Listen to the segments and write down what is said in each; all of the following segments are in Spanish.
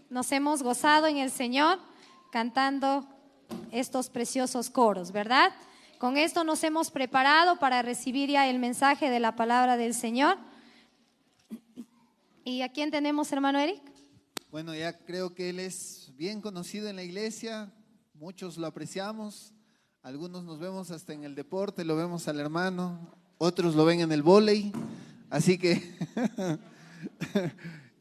nos hemos gozado en el Señor cantando estos preciosos coros, ¿verdad? Con esto nos hemos preparado para recibir ya el mensaje de la palabra del Señor. ¿Y a quién tenemos, hermano Eric? Bueno, ya creo que él es bien conocido en la iglesia, muchos lo apreciamos, algunos nos vemos hasta en el deporte, lo vemos al hermano, otros lo ven en el vóley, así que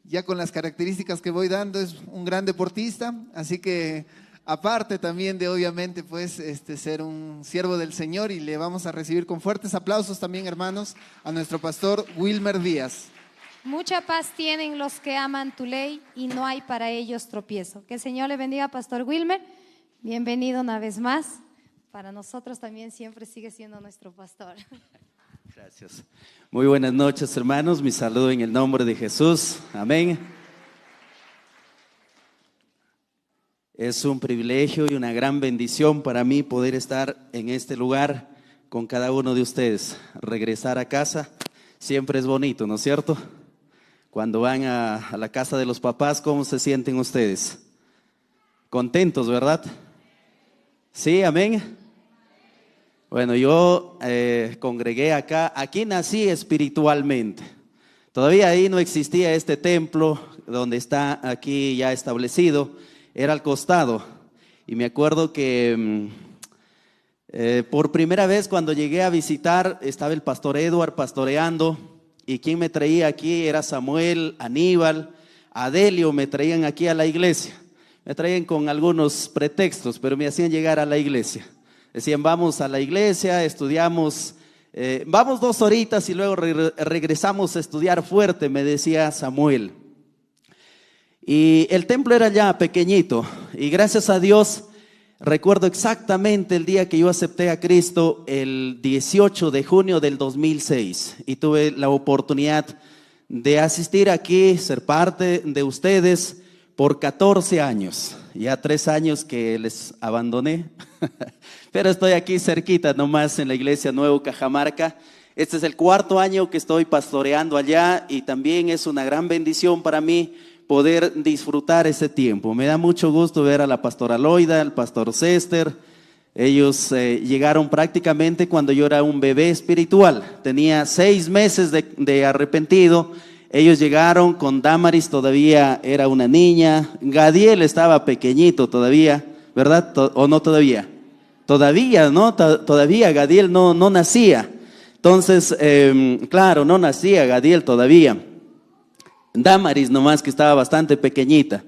ya con las características que voy dando es un gran deportista, así que aparte también de obviamente pues ser un siervo del Señor, y le vamos a recibir con fuertes aplausos también, hermanos, a nuestro pastor Wilmer Díaz. Mucha paz tienen los que aman tu ley y no hay para ellos tropiezo. Que el Señor le bendiga, pastor Wilmer. Bienvenido una vez más. Para nosotros también siempre sigue siendo nuestro pastor. Gracias. Muy buenas noches, hermanos. Mi saludo en el nombre de Jesús. Amén. Es un privilegio y una gran bendición para mí poder estar en este lugar con cada uno de ustedes. Regresar a casa siempre es bonito, ¿no es cierto? Cuando van a la casa de los papás, ¿cómo se sienten ustedes? Contentos, ¿verdad? Sí, amén. Bueno, yo congregué acá, aquí nací espiritualmente. Todavía ahí no existía este templo donde está aquí ya establecido, era al costado. Y me acuerdo que por primera vez cuando llegué a visitar, estaba el pastor Edward pastoreando. Y quien me traía aquí era Samuel, Aníbal, Adelio, me traían aquí a la iglesia. Me traían con algunos pretextos, pero me hacían llegar a la iglesia. Decían, vamos a la iglesia, estudiamos, vamos 2 horitas y luego regresamos a estudiar fuerte, me decía Samuel. Y el templo era ya pequeñito y gracias a Dios, recuerdo exactamente el día que yo acepté a Cristo, el 18 de junio del 2006, y tuve la oportunidad de asistir aquí, ser parte de ustedes por 14 años. Ya 3 años que les abandoné, pero estoy aquí cerquita nomás en la iglesia Nuevo Cajamarca. Este es el 4.º año que estoy pastoreando allá y también es una gran bendición para mí poder disfrutar ese tiempo. Me da mucho gusto ver a la pastora Loida, al pastor Cester. Ellos llegaron prácticamente cuando yo era un bebé espiritual. Tenía 6 meses de arrepentido. Ellos llegaron con Damaris, todavía era una niña. Gadiel estaba pequeñito todavía, ¿verdad? ¿O no todavía? Todavía, ¿no? Todavía Gadiel no nacía. Entonces, claro, no nacía Gadiel todavía. Damaris nomás, que estaba bastante pequeñita,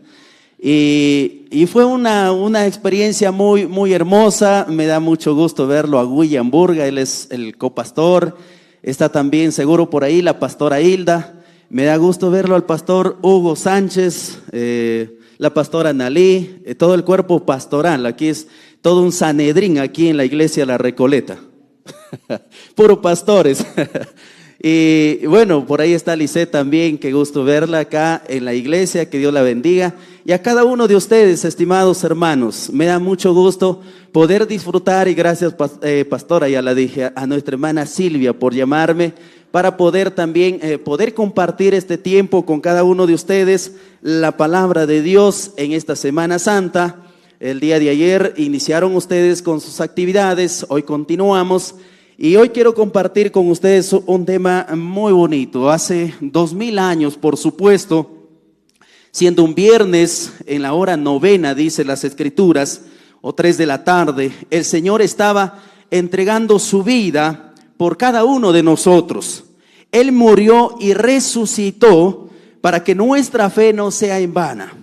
y fue una experiencia muy hermosa. Me da mucho gusto verlo a William Burga, él es el copastor. Está también seguro por ahí la pastora Hilda. Me da gusto verlo al pastor Hugo Sánchez, la pastora Nalí, todo el cuerpo pastoral. Aquí es todo un Sanedrín aquí en la iglesia La Recoleta. Puro pastores. Y bueno, por ahí está Lisette también, qué gusto verla acá en la iglesia, que Dios la bendiga. Y a cada uno de ustedes, estimados hermanos, me da mucho gusto poder disfrutar, y gracias pastora, ya la dije, a nuestra hermana Silvia por llamarme, para poder también poder compartir este tiempo con cada uno de ustedes, la palabra de Dios en esta Semana Santa. El día de ayer iniciaron ustedes con sus actividades, hoy continuamos. Y hoy quiero compartir con ustedes un tema muy bonito. Hace 2000 años, por supuesto, siendo un viernes en la hora 9, dice las Escrituras, o 3 de la tarde, el Señor estaba entregando su vida por cada uno de nosotros. Él murió y resucitó para que nuestra fe no sea en vana.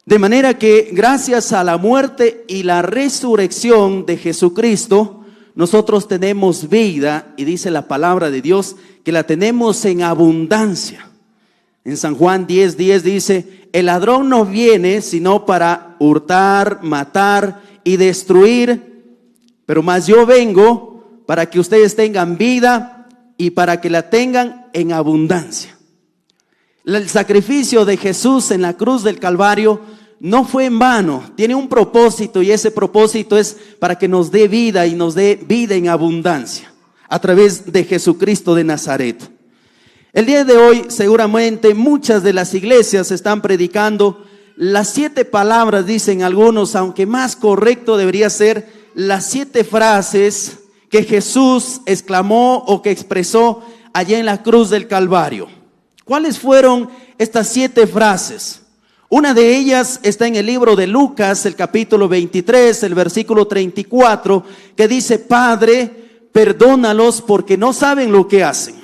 De manera que gracias a la muerte y la resurrección de Jesucristo, nosotros tenemos vida, y dice la palabra de Dios que la tenemos en abundancia. En San Juan 10:10 dice, el ladrón no viene sino para hurtar, matar y destruir, pero más yo vengo para que ustedes tengan vida y para que la tengan en abundancia. El sacrificio de Jesús en la cruz del Calvario no fue en vano, tiene un propósito, y ese propósito es para que nos dé vida, y nos dé vida en abundancia a través de Jesucristo de Nazaret. El día de hoy seguramente muchas de las iglesias están predicando las 7 palabras, dicen algunos, aunque más correcto debería ser las 7 frases que Jesús exclamó o que expresó allá en la cruz del Calvario. ¿Cuáles fueron estas 7 frases? Una de ellas está en el libro de Lucas, el capítulo 23, el versículo 34, que dice: Padre, perdónalos porque no saben lo que hacen.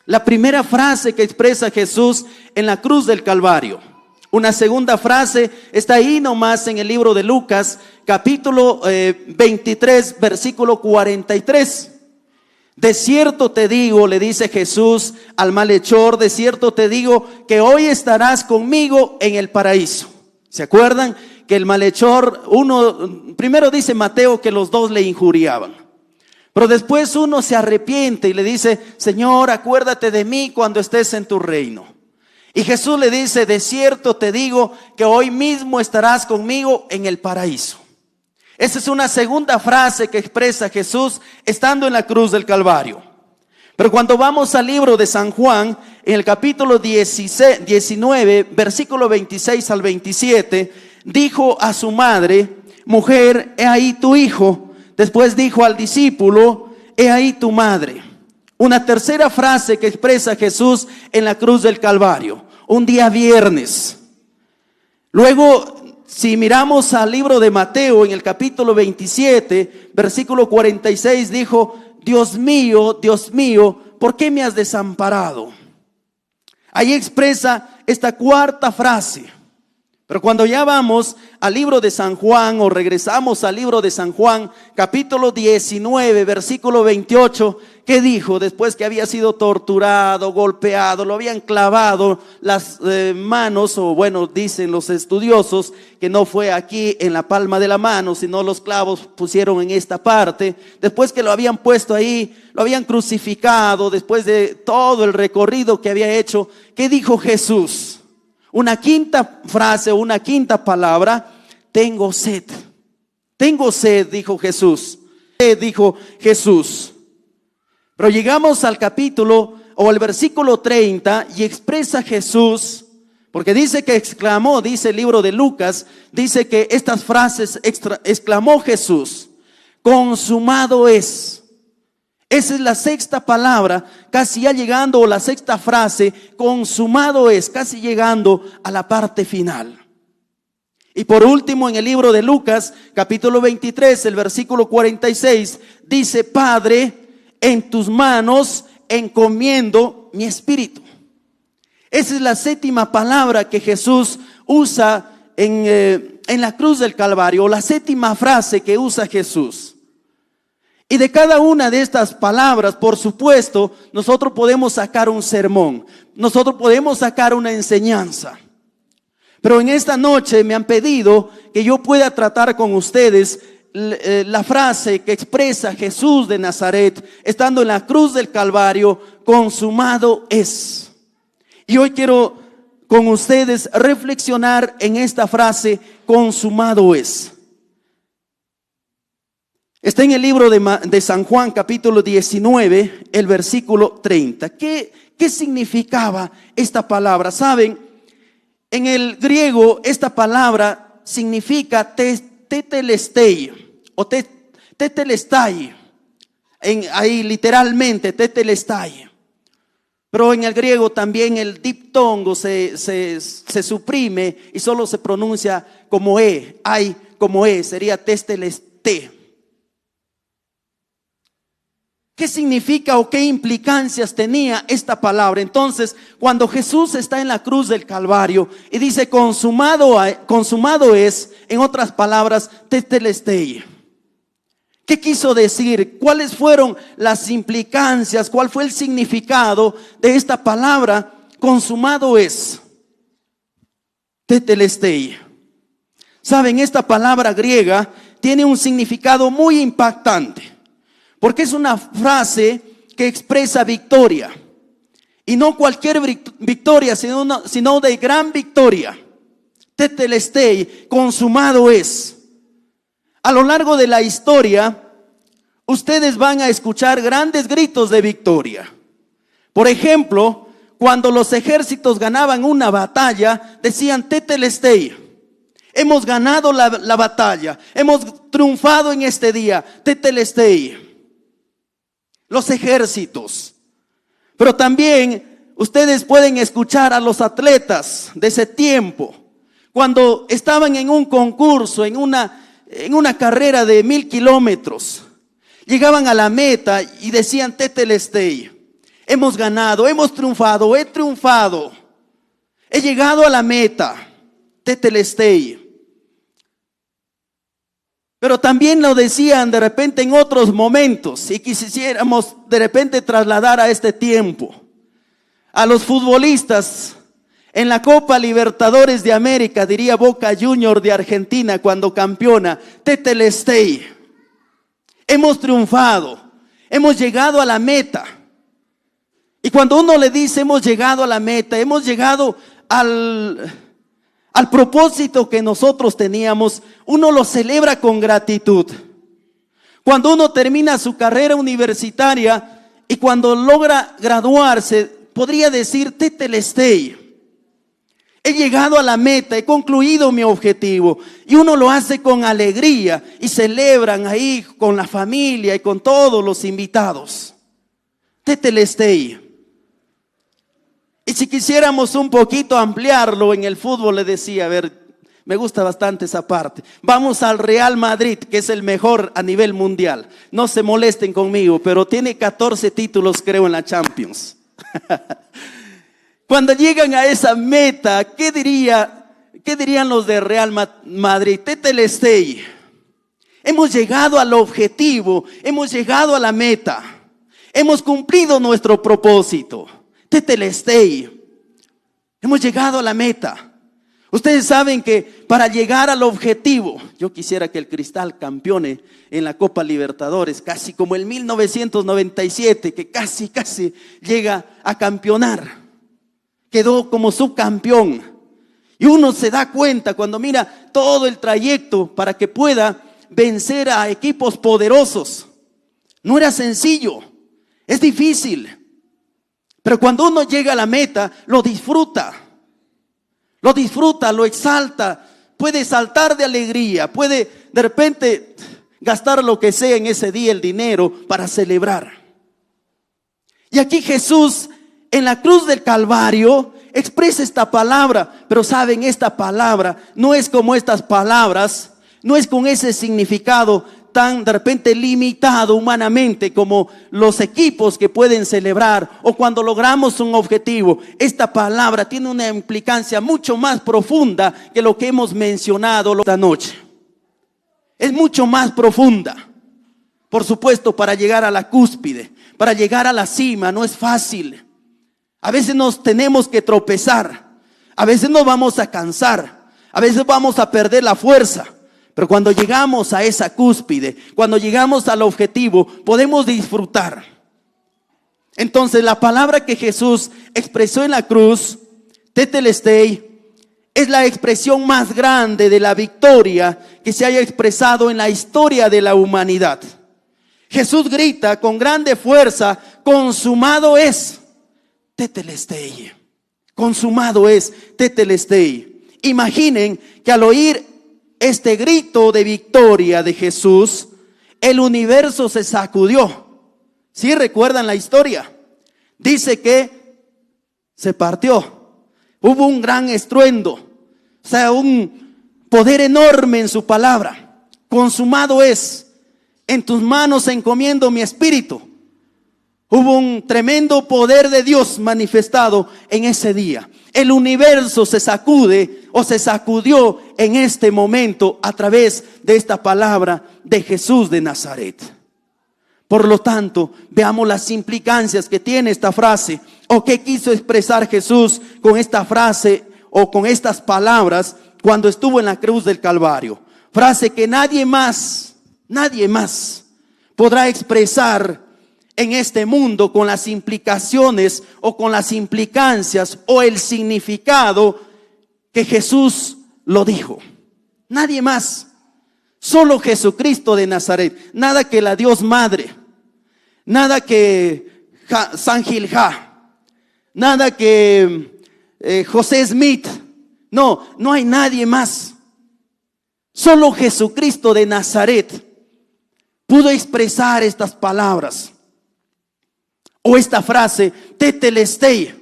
La primera frase que expresa Jesús en la cruz del Calvario. Una segunda frase está ahí nomás en el libro de Lucas, capítulo 23, versículo 43. De cierto te digo, le dice Jesús al malhechor, de cierto te digo que hoy estarás conmigo en el paraíso. ¿Se acuerdan? Que el malhechor, primero dice Mateo que los 2 le injuriaban. Pero después uno se arrepiente y le dice: Señor, acuérdate de mí cuando estés en tu reino. Y Jesús le dice: de cierto te digo que hoy mismo estarás conmigo en el paraíso. Esa es una segunda frase que expresa Jesús estando en la cruz del Calvario. Pero cuando vamos al libro de San Juan, en el capítulo 19, versículo 26 al 27, dijo a su madre: mujer, he ahí tu hijo. Después dijo al discípulo: he ahí tu madre. Una tercera frase que expresa Jesús en la cruz del Calvario, un día viernes. Luego, si miramos al libro de Mateo, en el capítulo 27, versículo 46, dijo: Dios mío, ¿por qué me has desamparado? Ahí expresa esta cuarta frase. Pero cuando ya vamos al libro de San Juan, o regresamos al libro de San Juan, capítulo 19, versículo 28, ¿qué dijo? Después que había sido torturado, golpeado, lo habían clavado las manos, o bueno, dicen los estudiosos que no fue aquí en la palma de la mano, sino los clavos pusieron en esta parte. Después que lo habían puesto ahí, lo habían crucificado, después de todo el recorrido que había hecho, ¿qué dijo Jesús? Una quinta frase, una quinta palabra: tengo sed. Tengo sed, dijo Jesús. Dijo Jesús. Pero llegamos al capítulo o al versículo 30 y expresa Jesús, porque dice que exclamó, dice el libro de Lucas, dice que estas frases exclamó Jesús: consumado es. Esa es la sexta palabra, casi ya llegando, o la sexta frase: consumado es, casi llegando a la parte final. Y por último, en el libro de Lucas, capítulo 23, el versículo 46, dice: Padre, en tus manos encomiendo mi espíritu. Esa es la séptima palabra que Jesús usa en la cruz del Calvario, o la séptima frase que usa Jesús. Y de cada una de estas palabras, por supuesto, nosotros podemos sacar un sermón, nosotros podemos sacar una enseñanza. Pero en esta noche me han pedido que yo pueda tratar con ustedes la frase que expresa Jesús de Nazaret, estando en la cruz del Calvario: consumado es. Y hoy quiero con ustedes reflexionar en esta frase: consumado es. Está en el libro de San Juan, capítulo 19, el versículo 30. ¿Qué significaba esta palabra? Saben, en el griego esta palabra significa tetelestai o tetelestai. Ahí literalmente tetelestai. Pero en el griego también el diptongo se suprime y solo se pronuncia como hay como sería tetelestai. ¿Qué significa o qué implicancias tenía esta palabra? Entonces, cuando Jesús está en la cruz del Calvario y dice consumado es, en otras palabras, tetelestai. ¿Qué quiso decir? ¿Cuáles fueron las implicancias? ¿Cuál fue el significado de esta palabra? Consumado es, tetelestai. Saben, esta palabra griega tiene un significado muy impactante, porque es una frase que expresa victoria. Y no cualquier victoria, sino de gran victoria. Tetelestai, consumado es. A lo largo de la historia, ustedes van a escuchar grandes gritos de victoria. Por ejemplo, cuando los ejércitos ganaban una batalla, decían Tetelestai, hemos ganado la batalla, hemos triunfado en este día, Tetelestai. Los ejércitos. Pero también ustedes pueden escuchar a los atletas de ese tiempo, cuando estaban en un concurso, en una carrera de 1000 kilómetros, llegaban a la meta y decían Tetelestai, hemos ganado, hemos triunfado, he triunfado, he llegado a la meta, Tetelestai. Pero también lo decían de repente en otros momentos, y quisiéramos de repente trasladar a este tiempo a los futbolistas en la Copa Libertadores de América, diría Boca Juniors de Argentina cuando campeona, Tetelestai. Hemos triunfado, hemos llegado a la meta. Y cuando uno le dice hemos llegado a la meta, hemos llegado al propósito que nosotros teníamos, uno lo celebra con gratitud. Cuando uno termina su carrera universitaria y cuando logra graduarse, podría decir Tetelestai, he llegado a la meta, he concluido mi objetivo. Y uno lo hace con alegría y celebran ahí con la familia y con todos los invitados. Tetelestai. Y si quisiéramos un poquito ampliarlo en el fútbol, le decía, a ver, me gusta bastante esa parte. Vamos al Real Madrid, que es el mejor a nivel mundial. No se molesten conmigo, pero tiene 14 títulos, creo, en la Champions. Cuando llegan a esa meta, ¿qué dirían los de Real Madrid? Tetelestai. Hemos llegado al objetivo, hemos llegado a la meta, hemos cumplido nuestro propósito. Tetelestai. Hemos llegado a la meta. Ustedes saben que para llegar al objetivo, yo quisiera que el Cristal campeone en la Copa Libertadores, casi como el 1997, que casi llega a campeonar. Quedó como subcampeón. Y uno se da cuenta cuando mira todo el trayecto para que pueda vencer a equipos poderosos. No era sencillo, es difícil. Pero cuando uno llega a la meta, lo disfruta, lo exalta, puede saltar de alegría, puede de repente gastar lo que sea en ese día, el dinero, para celebrar. Y aquí Jesús en la cruz del Calvario expresa esta palabra, pero saben, esta palabra no es como estas palabras, no es con ese significado tan de repente limitado humanamente como los equipos que pueden celebrar o cuando logramos un objetivo. Esta palabra tiene una implicancia mucho más profunda que lo que hemos mencionado esta noche. Es mucho más profunda. Por supuesto, para llegar a la cúspide, para llegar a la cima no es fácil. A veces nos tenemos que tropezar, a veces nos vamos a cansar, a veces vamos a perder la fuerza. Pero cuando llegamos a esa cúspide, cuando llegamos al objetivo, podemos disfrutar. Entonces la palabra que Jesús expresó en la cruz, Tetelestai, es la expresión más grande de la victoria que se haya expresado en la historia de la humanidad. Jesús grita con grande fuerza, consumado es, Tetelestai. Consumado es, Tetelestai. Imaginen que al oír este grito de victoria de Jesús, el universo se sacudió. ¿Sí recuerdan la historia? Dice que se partió. Hubo un gran estruendo, o sea, un poder enorme en su palabra. Consumado es, en tus manos encomiendo mi espíritu. Hubo un tremendo poder de Dios manifestado en ese día. El universo se sacude o se sacudió en este momento a través de esta palabra de Jesús de Nazaret. Por lo tanto, veamos las implicancias que tiene esta frase o qué quiso expresar Jesús con esta frase o con estas palabras cuando estuvo en la cruz del Calvario. Frase que nadie más podrá expresar en este mundo con las implicaciones o con las implicancias o el significado que Jesús lo dijo. Nadie más, solo Jesucristo de Nazaret. Nada que la Dios Madre, nada que San Gilja, nada que José Smith. No, no hay nadie más. Solo Jesucristo de Nazaret pudo expresar estas palabras o esta frase, tetelestai,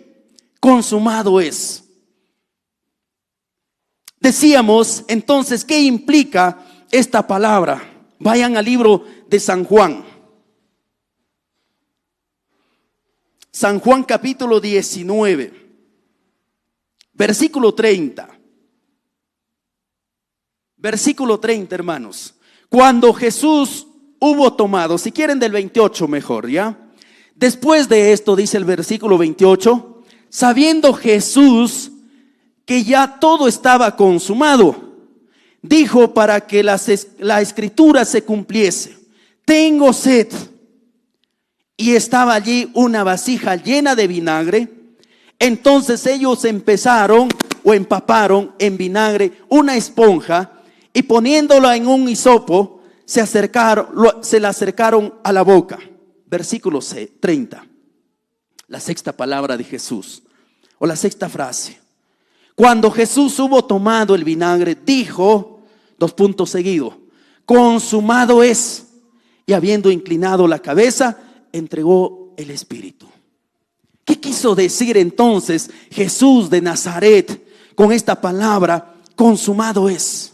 consumado es. Decíamos entonces, ¿qué implica esta palabra? Vayan al libro de San Juan. San Juan capítulo 19, versículo 30. Versículo 30, hermanos. Cuando Jesús hubo tomado, si quieren del 28 mejor, ¿ya? Después de esto, dice el versículo 28, sabiendo Jesús que ya todo estaba consumado, dijo para que la escritura se cumpliese, tengo sed. Y estaba allí una vasija llena de vinagre. Entonces ellos empezaron o empaparon en vinagre una esponja y poniéndola en un hisopo se la acercaron a la boca. Versículo 30. La sexta palabra de Jesús o la sexta frase. Cuando Jesús hubo tomado el vinagre, dijo, dos puntos seguidos, consumado es. Y habiendo inclinado la cabeza, entregó el Espíritu. ¿Qué quiso decir entonces Jesús de Nazaret con esta palabra, consumado es?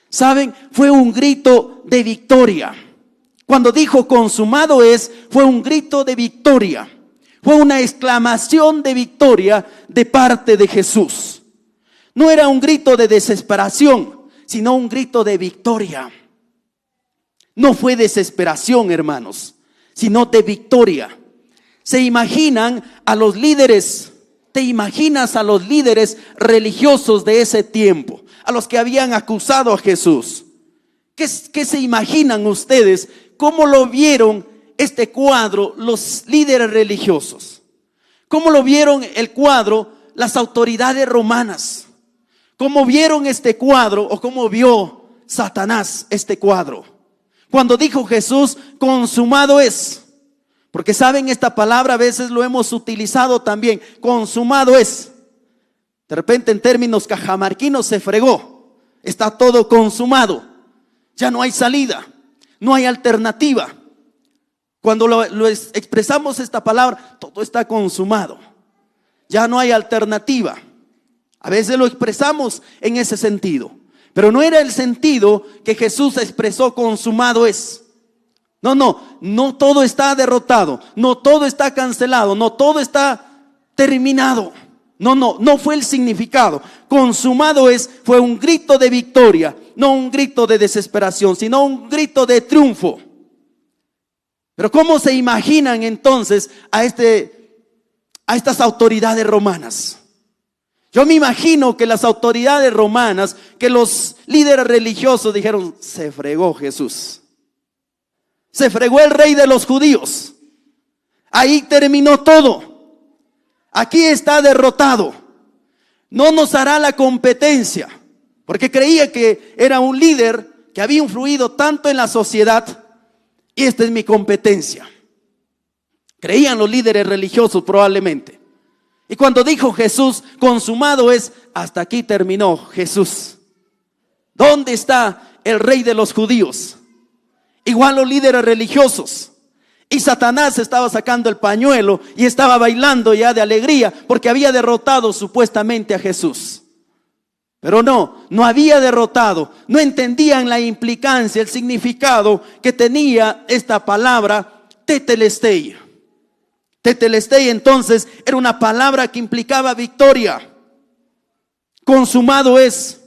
¿Saben? Fue un grito de victoria. Cuando dijo consumado es, fue un grito de victoria. Fue una exclamación de victoria de parte de Jesús. No era un grito de desesperación, sino un grito de victoria. No fue desesperación, hermanos, sino de victoria. Se imaginan a los líderes, te imaginas a los líderes religiosos de ese tiempo, a los que habían acusado a Jesús. ¿Qué se imaginan ustedes? ¿Cómo lo vieron este cuadro los líderes religiosos? ¿Cómo lo vieron el cuadro las autoridades romanas? ¿Cómo vieron este cuadro o cómo vio Satanás este cuadro? Cuando dijo Jesús, consumado es. Porque saben, esta palabra a veces lo hemos utilizado también, consumado es. De repente en términos cajamarquinos se fregó, está todo consumado, ya no hay salida, no hay alternativa. Cuando lo expresamos esta palabra, todo está consumado, ya no hay alternativa. A veces lo expresamos en ese sentido, pero no era el sentido que Jesús expresó consumado es. No todo está derrotado, no todo está cancelado, no todo está terminado. No fue el significado. Consumado es, fue un grito de victoria, no un grito de desesperación, sino un grito de triunfo. Pero ¿cómo se imaginan entonces a estas autoridades romanas? Yo me imagino que las autoridades romanas, que los líderes religiosos dijeron, se fregó Jesús. Se fregó el rey de los judíos. Ahí terminó todo. Aquí está derrotado. No nos hará la competencia. Porque creía que era un líder que había influido tanto en la sociedad. Y esta es mi competencia. Creían los líderes religiosos probablemente. Y cuando dijo Jesús, consumado es, hasta aquí terminó Jesús. ¿Dónde está el rey de los judíos? Igual los líderes religiosos. Y Satanás estaba sacando el pañuelo y estaba bailando ya de alegría porque había derrotado supuestamente a Jesús. Pero no había derrotado. No entendían la implicancia, el significado que tenía esta palabra tetelestai. Tetelestai entonces era una palabra que implicaba victoria. Consumado es.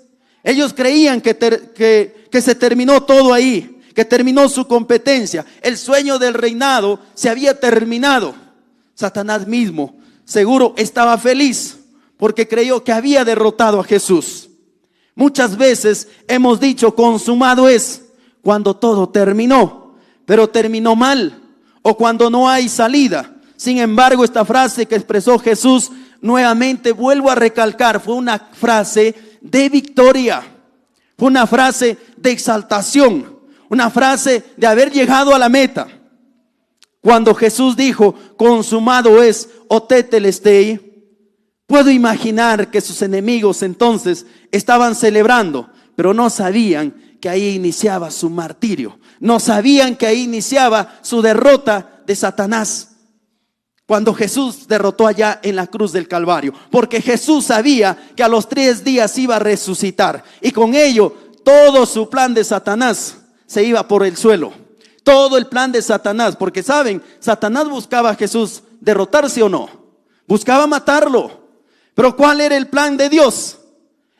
Ellos creían que se terminó todo ahí, que terminó su competencia. El sueño del reinado se había terminado. Satanás mismo seguro estaba feliz porque creyó que había derrotado a Jesús. Muchas veces hemos dicho consumado es cuando todo terminó, pero terminó mal o cuando no hay salida. Sin embargo, esta frase que expresó Jesús, nuevamente vuelvo a recalcar, fue una frase de victoria, fue una frase de exaltación, una frase de haber llegado a la meta. Cuando Jesús dijo consumado es o tetelestai, Puedo imaginar que sus enemigos entonces estaban celebrando, pero no sabían que ahí iniciaba su martirio. No sabían que ahí iniciaba su derrota de Satanás. Cuando Jesús derrotó allá en la cruz del Calvario. Porque Jesús sabía que a los 3 días iba a resucitar. Y con ello todo su plan de Satanás se iba por el suelo. Todo el plan de Satanás. Porque saben, Satanás buscaba a Jesús derrotarse o no. Buscaba matarlo. Pero ¿cuál era el plan de Dios?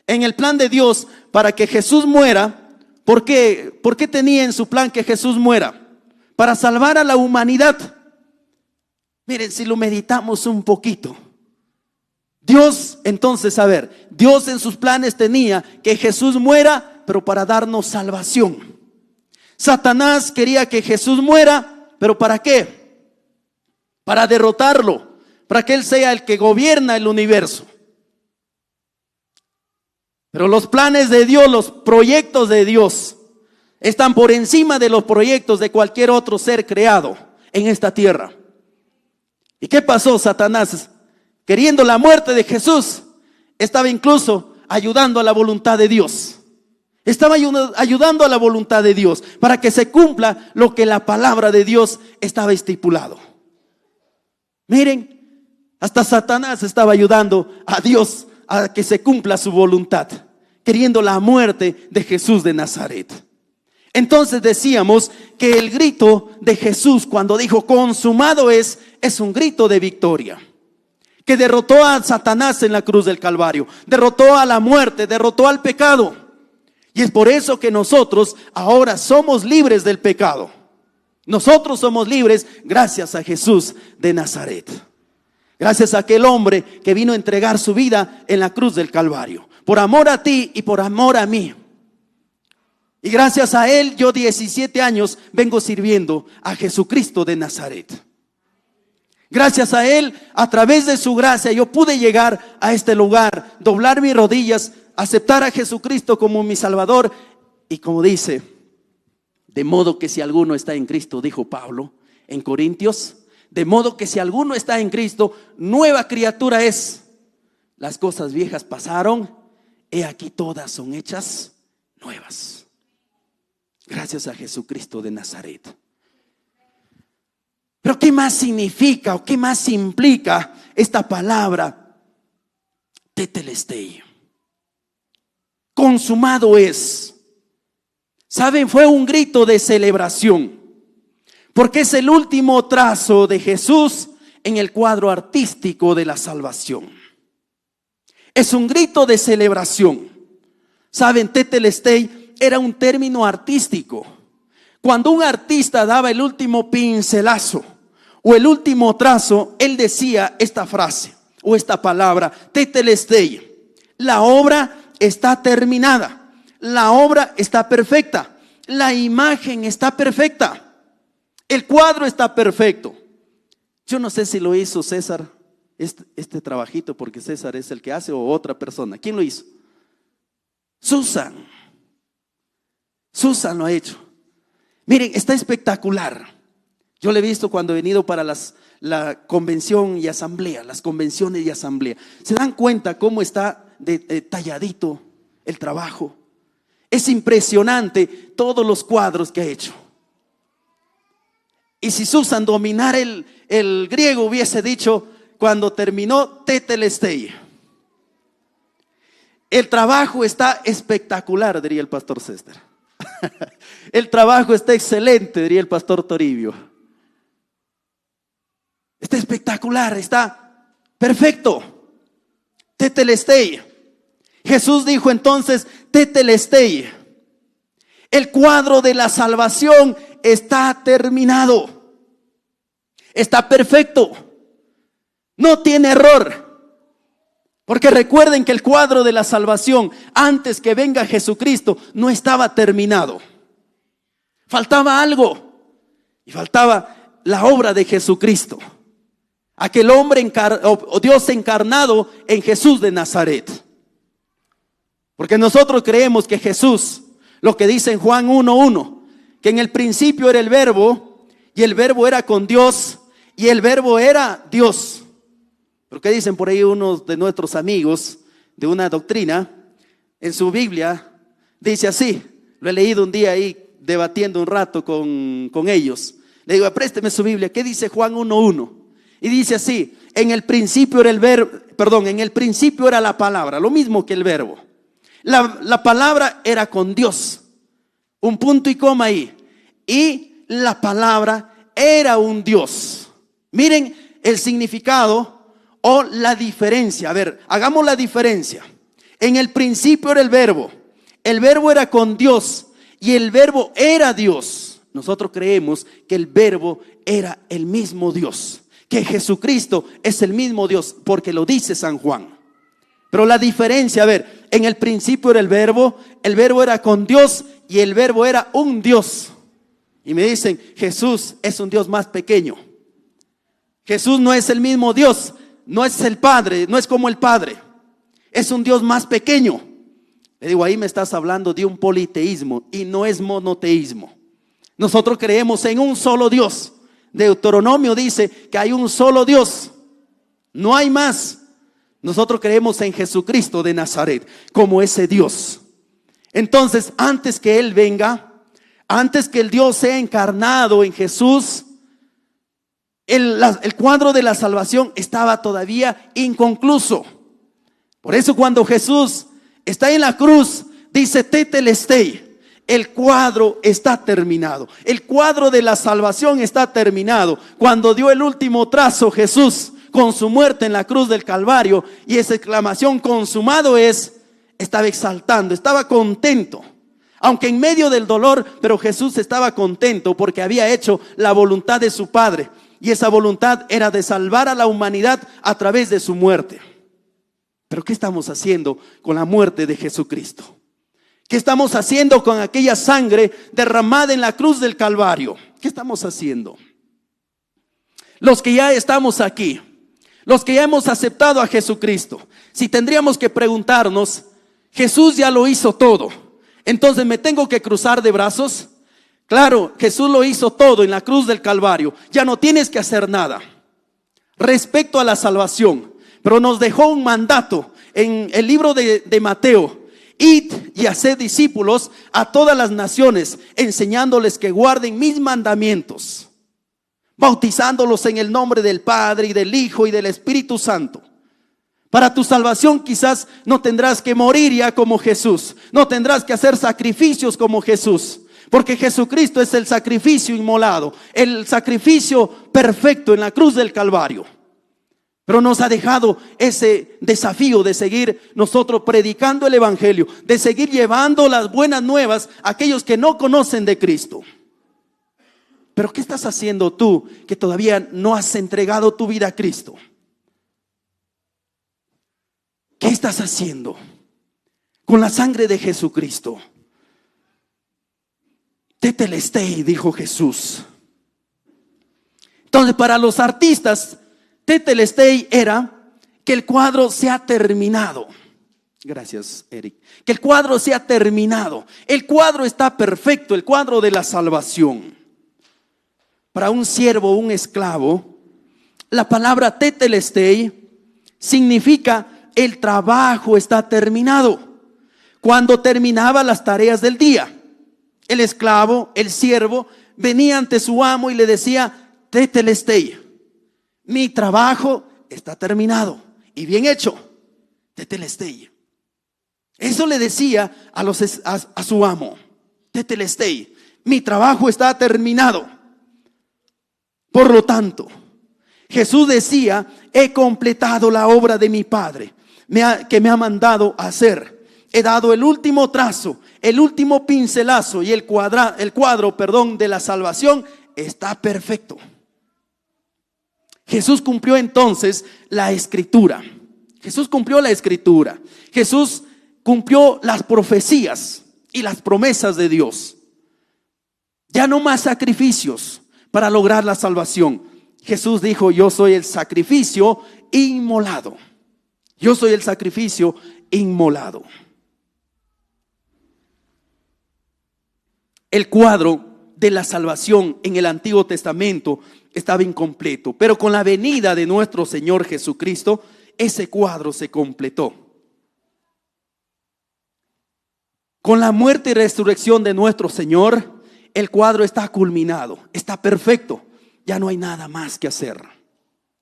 En el plan de Dios, para que Jesús muera, ¿por qué tenía en su plan que Jesús muera? Para salvar a la humanidad. Miren, si lo meditamos un poquito. Dios, entonces, a ver, Dios en sus planes tenía que Jesús muera, pero para darnos salvación. Satanás quería que Jesús muera, pero ¿para qué? Para derrotarlo. Para que Él sea el que gobierna el universo. Pero los planes de Dios, los proyectos de Dios, están por encima de los proyectos de cualquier otro ser creado en esta tierra. ¿Y qué pasó? Satanás, queriendo la muerte de Jesús, estaba incluso ayudando a la voluntad de Dios. Estaba ayudando a la voluntad de Dios para que se cumpla lo que la palabra de Dios estaba estipulado. Miren. Hasta Satanás estaba ayudando a Dios a que se cumpla su voluntad, queriendo la muerte de Jesús de Nazaret. Entonces decíamos que el grito de Jesús cuando dijo consumado es un grito de victoria. Que derrotó a Satanás en la cruz del Calvario, derrotó a la muerte, derrotó al pecado. Y es por eso que nosotros ahora somos libres del pecado. Nosotros somos libres gracias a Jesús de Nazaret. Gracias a aquel hombre que vino a entregar su vida en la cruz del Calvario. Por amor a ti y por amor a mí. Y gracias a él yo 17 años vengo sirviendo a Jesucristo de Nazaret. Gracias a él, a través de su gracia, yo pude llegar a este lugar, doblar mis rodillas, aceptar a Jesucristo como mi Salvador. Y como dice, de modo que si alguno está en Cristo, dijo Pablo en Corintios, de modo que si alguno está en Cristo, nueva criatura es. Las cosas viejas pasaron, he aquí todas son hechas nuevas. Gracias a Jesucristo de Nazaret. Pero ¿qué más significa o qué más implica esta palabra tetelestai? Consumado es. ¿Saben? Fue un grito de celebración. Porque es el último trazo de Jesús en el cuadro artístico de la salvación. Es un grito de celebración. ¿Saben? Tetelestai era un término artístico. Cuando un artista daba el último pincelazo o el último trazo, él decía esta frase o esta palabra, tetelestai. La obra está terminada. La obra está perfecta. La imagen está perfecta. El cuadro está perfecto. Yo no sé si lo hizo César, este trabajito, porque César es el que hace, o otra persona. ¿Quién lo hizo? Susan lo ha hecho. Miren, está espectacular. Yo lo he visto cuando he venido para la convención y asamblea, las convenciones y asamblea. ¿Se dan cuenta cómo está talladito el trabajo? Es impresionante todos los cuadros que ha hecho. Y si Susan dominara el griego hubiese dicho cuando terminó tetelestai. El trabajo está espectacular, diría el pastor César. El trabajo está excelente, diría el pastor Toribio. Está espectacular, está perfecto. Tetelestai. Jesús dijo entonces tetelestai. El cuadro de la salvación está terminado. Está perfecto. No tiene error. Porque recuerden que el cuadro de la salvación, antes que venga Jesucristo, no estaba terminado. Faltaba algo. Y faltaba la obra de Jesucristo. Aquel hombre o Dios encarnado en Jesús de Nazaret. Porque nosotros creemos que Jesús, lo que dice en Juan 1:1, que en el principio era el verbo, y el verbo era con Dios, y el verbo era Dios. Pero ¿qué dicen por ahí unos de nuestros amigos de una doctrina? En su Biblia dice así, lo he leído un día ahí debatiendo un rato con ellos. Le digo, présteme su Biblia, ¿qué dice Juan 1:1? Y dice así, en el principio era en el principio era la palabra, lo mismo que el verbo. La palabra era con Dios, un punto y coma ahí. Y la palabra era un Dios. Miren el significado o la diferencia. A ver, hagamos la diferencia. En el principio era el verbo era con Dios y el verbo era Dios. Nosotros creemos que el verbo era el mismo Dios, que Jesucristo es el mismo Dios, porque lo dice San Juan. Pero la diferencia, a ver, en el principio era el verbo era con Dios y el verbo era un Dios. Y me dicen, Jesús es un Dios más pequeño. Jesús no es el mismo Dios, no es el Padre, no es como el Padre. Es un Dios más pequeño. Le digo, ahí me estás hablando de un politeísmo y no es monoteísmo. Nosotros creemos en un solo Dios. Deuteronomio dice que hay un solo Dios, no hay más. Nosotros creemos en Jesucristo de Nazaret como ese Dios. Entonces, antes que Él venga, antes que el Dios sea encarnado en Jesús, el cuadro de la salvación estaba todavía inconcluso. Por eso cuando Jesús está en la cruz, dice tetelestai. El cuadro está terminado. El cuadro de la salvación está terminado. Cuando dio el último trazo Jesús con su muerte en la cruz del Calvario, y esa exclamación consumado estaba exaltando, estaba contento. Aunque en medio del dolor, pero Jesús estaba contento porque había hecho la voluntad de su Padre. Y esa voluntad era de salvar a la humanidad a través de su muerte. Pero ¿qué estamos haciendo con la muerte de Jesucristo? ¿Qué estamos haciendo con aquella sangre derramada en la cruz del Calvario? ¿Qué estamos haciendo? Los que ya estamos aquí, los que ya hemos aceptado a Jesucristo, si tendríamos que preguntarnos, Jesús ya lo hizo todo, entonces ¿me tengo que cruzar de brazos? Claro, Jesús lo hizo todo en la cruz del Calvario, ya no tienes que hacer nada respecto a la salvación. Pero nos dejó un mandato en el libro de Mateo: id y haced discípulos a todas las naciones, enseñándoles que guarden mis mandamientos, bautizándolos en el nombre del Padre y del Hijo y del Espíritu Santo. Para tu salvación quizás no tendrás que morir ya como Jesús, no tendrás que hacer sacrificios como Jesús, porque Jesucristo es el sacrificio inmolado, el sacrificio perfecto en la cruz del Calvario. Pero nos ha dejado ese desafío de seguir nosotros predicando el evangelio, de seguir llevando las buenas nuevas a aquellos que no conocen de Cristo. Pero ¿qué estás haciendo tú que todavía no has entregado tu vida a Cristo? ¿Qué estás haciendo con la sangre de Jesucristo? Tetelestai, dijo Jesús. Entonces, para los artistas, tetelestai era que el cuadro se ha terminado. Gracias, Eric. Que el cuadro se ha terminado. El cuadro está perfecto, el cuadro de la salvación. Para un siervo, un esclavo, la palabra tetelestai significa el trabajo está terminado. Cuando terminaba las tareas del día, el esclavo, el siervo, venía ante su amo y le decía: tetelestai, mi trabajo está terminado y bien hecho. Tetelestai. Eso le decía a su amo: tetelestai, mi trabajo está terminado. Por lo tanto, Jesús decía: he completado la obra de mi Padre que me ha mandado a hacer. He dado el último trazo, el último pincelazo, y el cuadro de la salvación está perfecto. Jesús cumplió entonces la escritura. Jesús cumplió la escritura. Jesús cumplió las profecías y las promesas de Dios. Ya no más sacrificios para lograr la salvación. Jesús dijo: yo soy el sacrificio inmolado. Yo soy el sacrificio inmolado. El cuadro de la salvación en el Antiguo Testamento estaba incompleto, pero con la venida de nuestro Señor Jesucristo, ese cuadro se completó. Con la muerte y resurrección de nuestro Señor, el cuadro está culminado, está perfecto. Ya no hay nada más que hacer.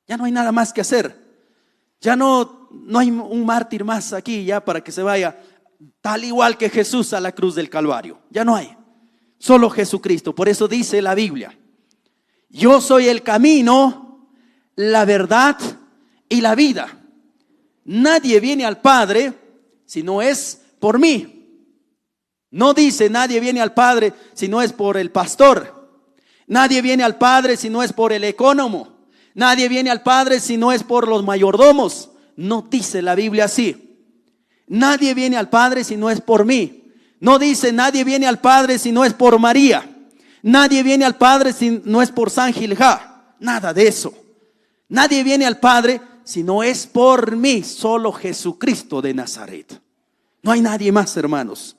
Ya no hay nada más que hacer. Ya no hay un mártir más aquí ya para que se vaya tal igual que Jesús a la cruz del Calvario. Ya no hay. Solo Jesucristo. Por eso dice la Biblia: yo soy el camino, la verdad y la vida. Nadie viene al Padre si no es por mí. No dice nadie viene al Padre si no es por el pastor. Nadie viene al Padre si no es por el ecónomo. Nadie viene al Padre si no es por los mayordomos. No dice la Biblia así. Nadie viene al Padre si no es por mí. No dice nadie viene al Padre si no es por María. Nadie viene al Padre si no es por San Gilgá. Nada de eso. Nadie viene al Padre si no es por mí. Solo Jesucristo de Nazaret. No hay nadie más, hermanos.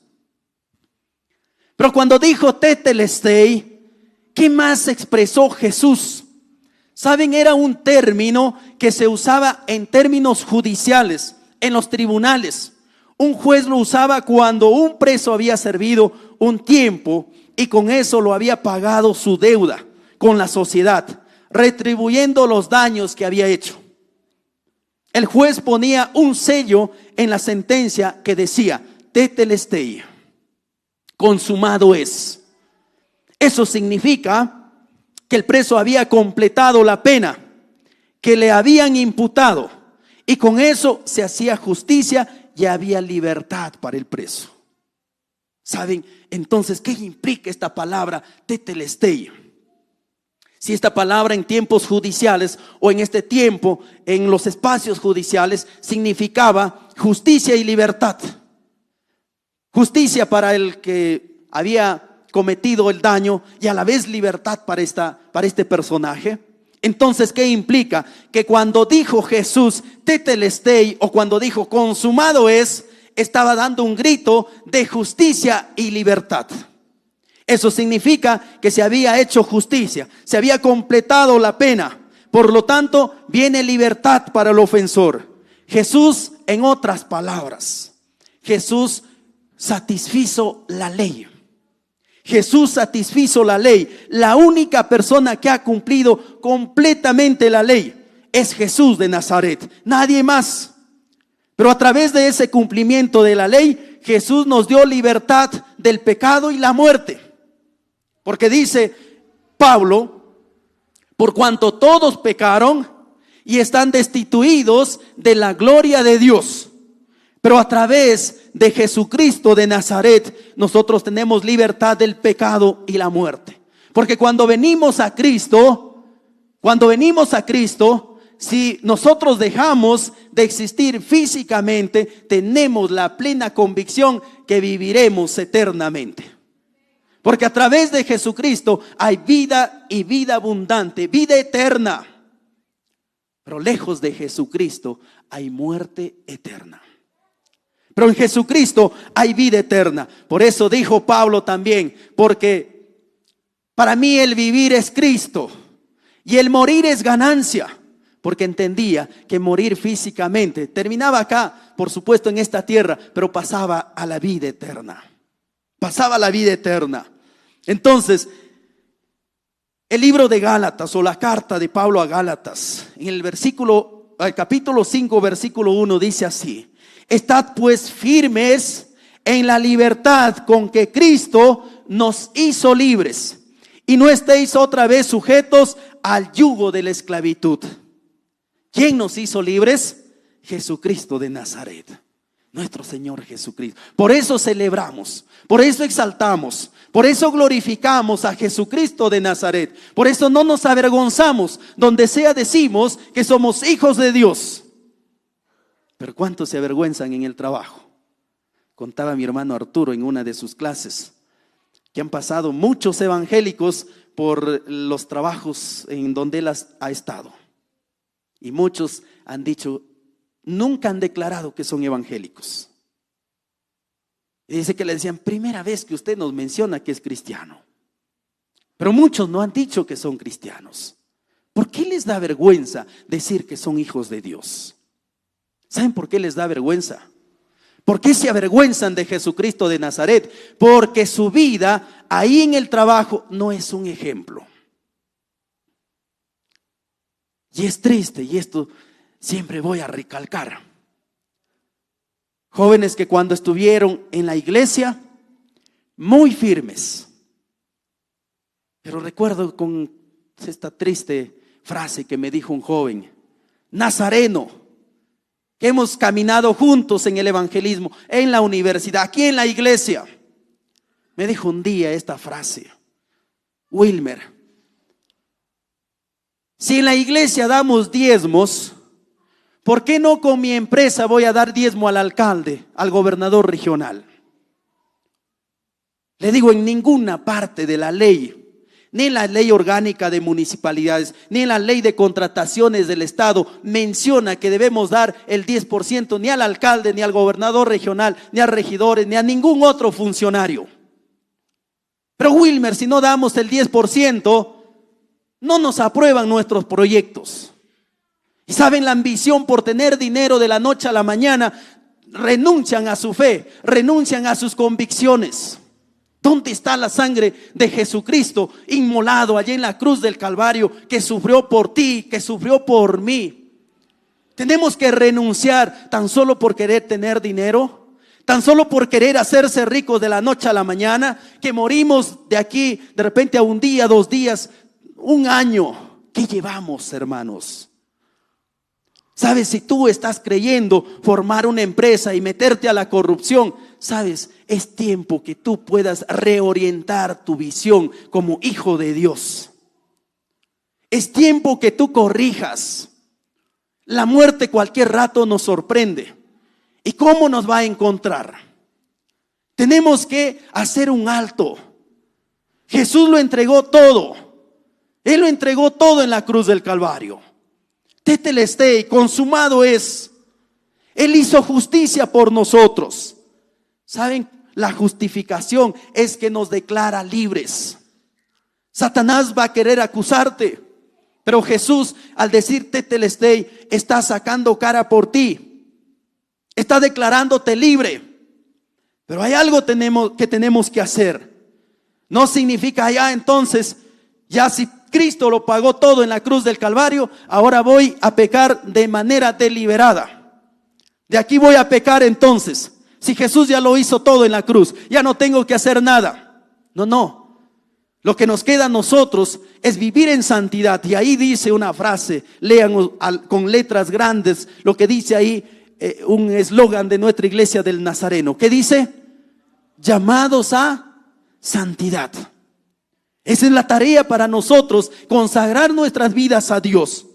Pero cuando dijo tetelestai, ¿qué más expresó Jesús? Saben, era un término que se usaba en términos judiciales, en los tribunales. Un juez lo usaba cuando un preso había servido un tiempo y con eso lo había pagado su deuda con la sociedad, retribuyendo los daños que había hecho. El juez ponía un sello en la sentencia que decía tetelestai, consumado es. Eso significa que el preso había completado la pena que le habían imputado y con eso se hacía justicia y había libertad para el preso. ¿Saben? Entonces, ¿qué implica esta palabra tetelestai? Si esta palabra en tiempos judiciales o en este tiempo en los espacios judiciales significaba justicia y libertad. Justicia para el que había cometido el daño y a la vez libertad para este personaje. Entonces, ¿qué implica? Que cuando dijo Jesús tetelestai o cuando dijo consumado es, estaba dando un grito de justicia y libertad. Eso significa que se había hecho justicia, se había completado la pena. Por lo tanto, viene libertad para el ofensor. Jesús, en otras palabras, Jesús satisfizo la ley. Jesús satisfizo la ley. La única persona que ha cumplido completamente la ley es Jesús de Nazaret, nadie más. Pero a través de ese cumplimiento de la ley, Jesús nos dio libertad del pecado y la muerte. Porque dice Pablo, por cuanto todos pecaron y están destituidos de la gloria de Dios. Pero a través de Jesucristo de Nazaret, nosotros tenemos libertad del pecado y la muerte. Porque cuando venimos a Cristo, si nosotros dejamos de existir físicamente, tenemos la plena convicción que viviremos eternamente. Porque a través de Jesucristo hay vida y vida abundante, vida eterna. Pero lejos de Jesucristo hay muerte eterna. Pero en Jesucristo hay vida eterna. Por eso dijo Pablo también, porque para mí el vivir es Cristo y el morir es ganancia. Porque entendía que morir físicamente terminaba acá, por supuesto en esta tierra, pero pasaba a la vida eterna. Pasaba a la vida eterna. Entonces, el libro de Gálatas o la carta de Pablo a Gálatas, en el capítulo 5, versículo 1 dice así: estad pues firmes en la libertad con que Cristo nos hizo libres, y no estéis otra vez sujetos al yugo de la esclavitud. ¿Quién nos hizo libres? Jesucristo de Nazaret, nuestro Señor Jesucristo. Por eso celebramos, por eso exaltamos, por eso glorificamos a Jesucristo de Nazaret. Por eso no nos avergonzamos, donde sea decimos que somos hijos de Dios. Pero ¿cuántos se avergüenzan en el trabajo? Contaba mi hermano Arturo en una de sus clases que han pasado muchos evangélicos por los trabajos en donde él ha estado. Y muchos han dicho, nunca han declarado que son evangélicos. Y dice que le decían, primera vez que usted nos menciona que es cristiano. Pero muchos no han dicho que son cristianos. ¿Por qué les da vergüenza decir que son hijos de Dios? ¿Saben por qué les da vergüenza? ¿Por qué se avergüenzan de Jesucristo de Nazaret? Porque su vida ahí en el trabajo no es un ejemplo. Y es triste, y esto siempre voy a recalcar. Jóvenes que cuando estuvieron en la iglesia, muy firmes. Pero recuerdo con esta triste frase que me dijo un joven, nazareno, que hemos caminado juntos en el evangelismo, en la universidad, aquí en la iglesia. Me dijo un día esta frase: Wilmer, si en la iglesia damos diezmos, ¿por qué no con mi empresa voy a dar diezmo al alcalde, al gobernador regional? Le digo, en ninguna parte de la ley, ni en la ley orgánica de municipalidades, ni en la ley de contrataciones del Estado, menciona que debemos dar el 10% ni al alcalde, ni al gobernador regional, ni a regidores, ni a ningún otro funcionario. Pero Wilmer, si no damos el 10%, no nos aprueban nuestros proyectos. Y saben, la ambición por tener dinero de la noche a la mañana, renuncian a su fe, renuncian a sus convicciones. ¿Dónde está la sangre de Jesucristo inmolado allá en la cruz del Calvario, que sufrió por ti, que sufrió por mí? Tenemos que renunciar tan solo por querer tener dinero, tan solo por querer hacerse ricos de la noche a la mañana, que morimos de aquí de repente a un día, 2 días, un año. ¿Qué llevamos, hermanos? ¿Sabes? Si tú estás creyendo formar una empresa y meterte a la corrupción, ¿sabes? Es tiempo que tú puedas reorientar tu visión como hijo de Dios. Es tiempo que tú corrijas. La muerte cualquier rato nos sorprende. ¿Y cómo nos va a encontrar? Tenemos que hacer un alto. Jesús lo entregó todo. Él lo entregó todo en la cruz del Calvario. Tetelestai, consumado es. Él hizo justicia por nosotros. ¿Saben? La justificación es que nos declara libres. Satanás va a querer acusarte, pero Jesús, al decir tetelestai, está sacando cara por ti. Está declarándote libre. Pero hay algo que tenemos que hacer. No significa ya entonces, ya si Cristo lo pagó todo en la cruz del Calvario, ahora voy a pecar de manera deliberada. De aquí voy a pecar entonces. Si Jesús ya lo hizo todo en la cruz, ya no tengo que hacer nada. No. Lo que nos queda a nosotros es vivir en santidad. Y ahí dice una frase, lean con letras grandes lo que dice ahí, un eslogan de nuestra iglesia del Nazareno. ¿Qué dice? Llamados a santidad. Esa es la tarea para nosotros, consagrar nuestras vidas a Dios.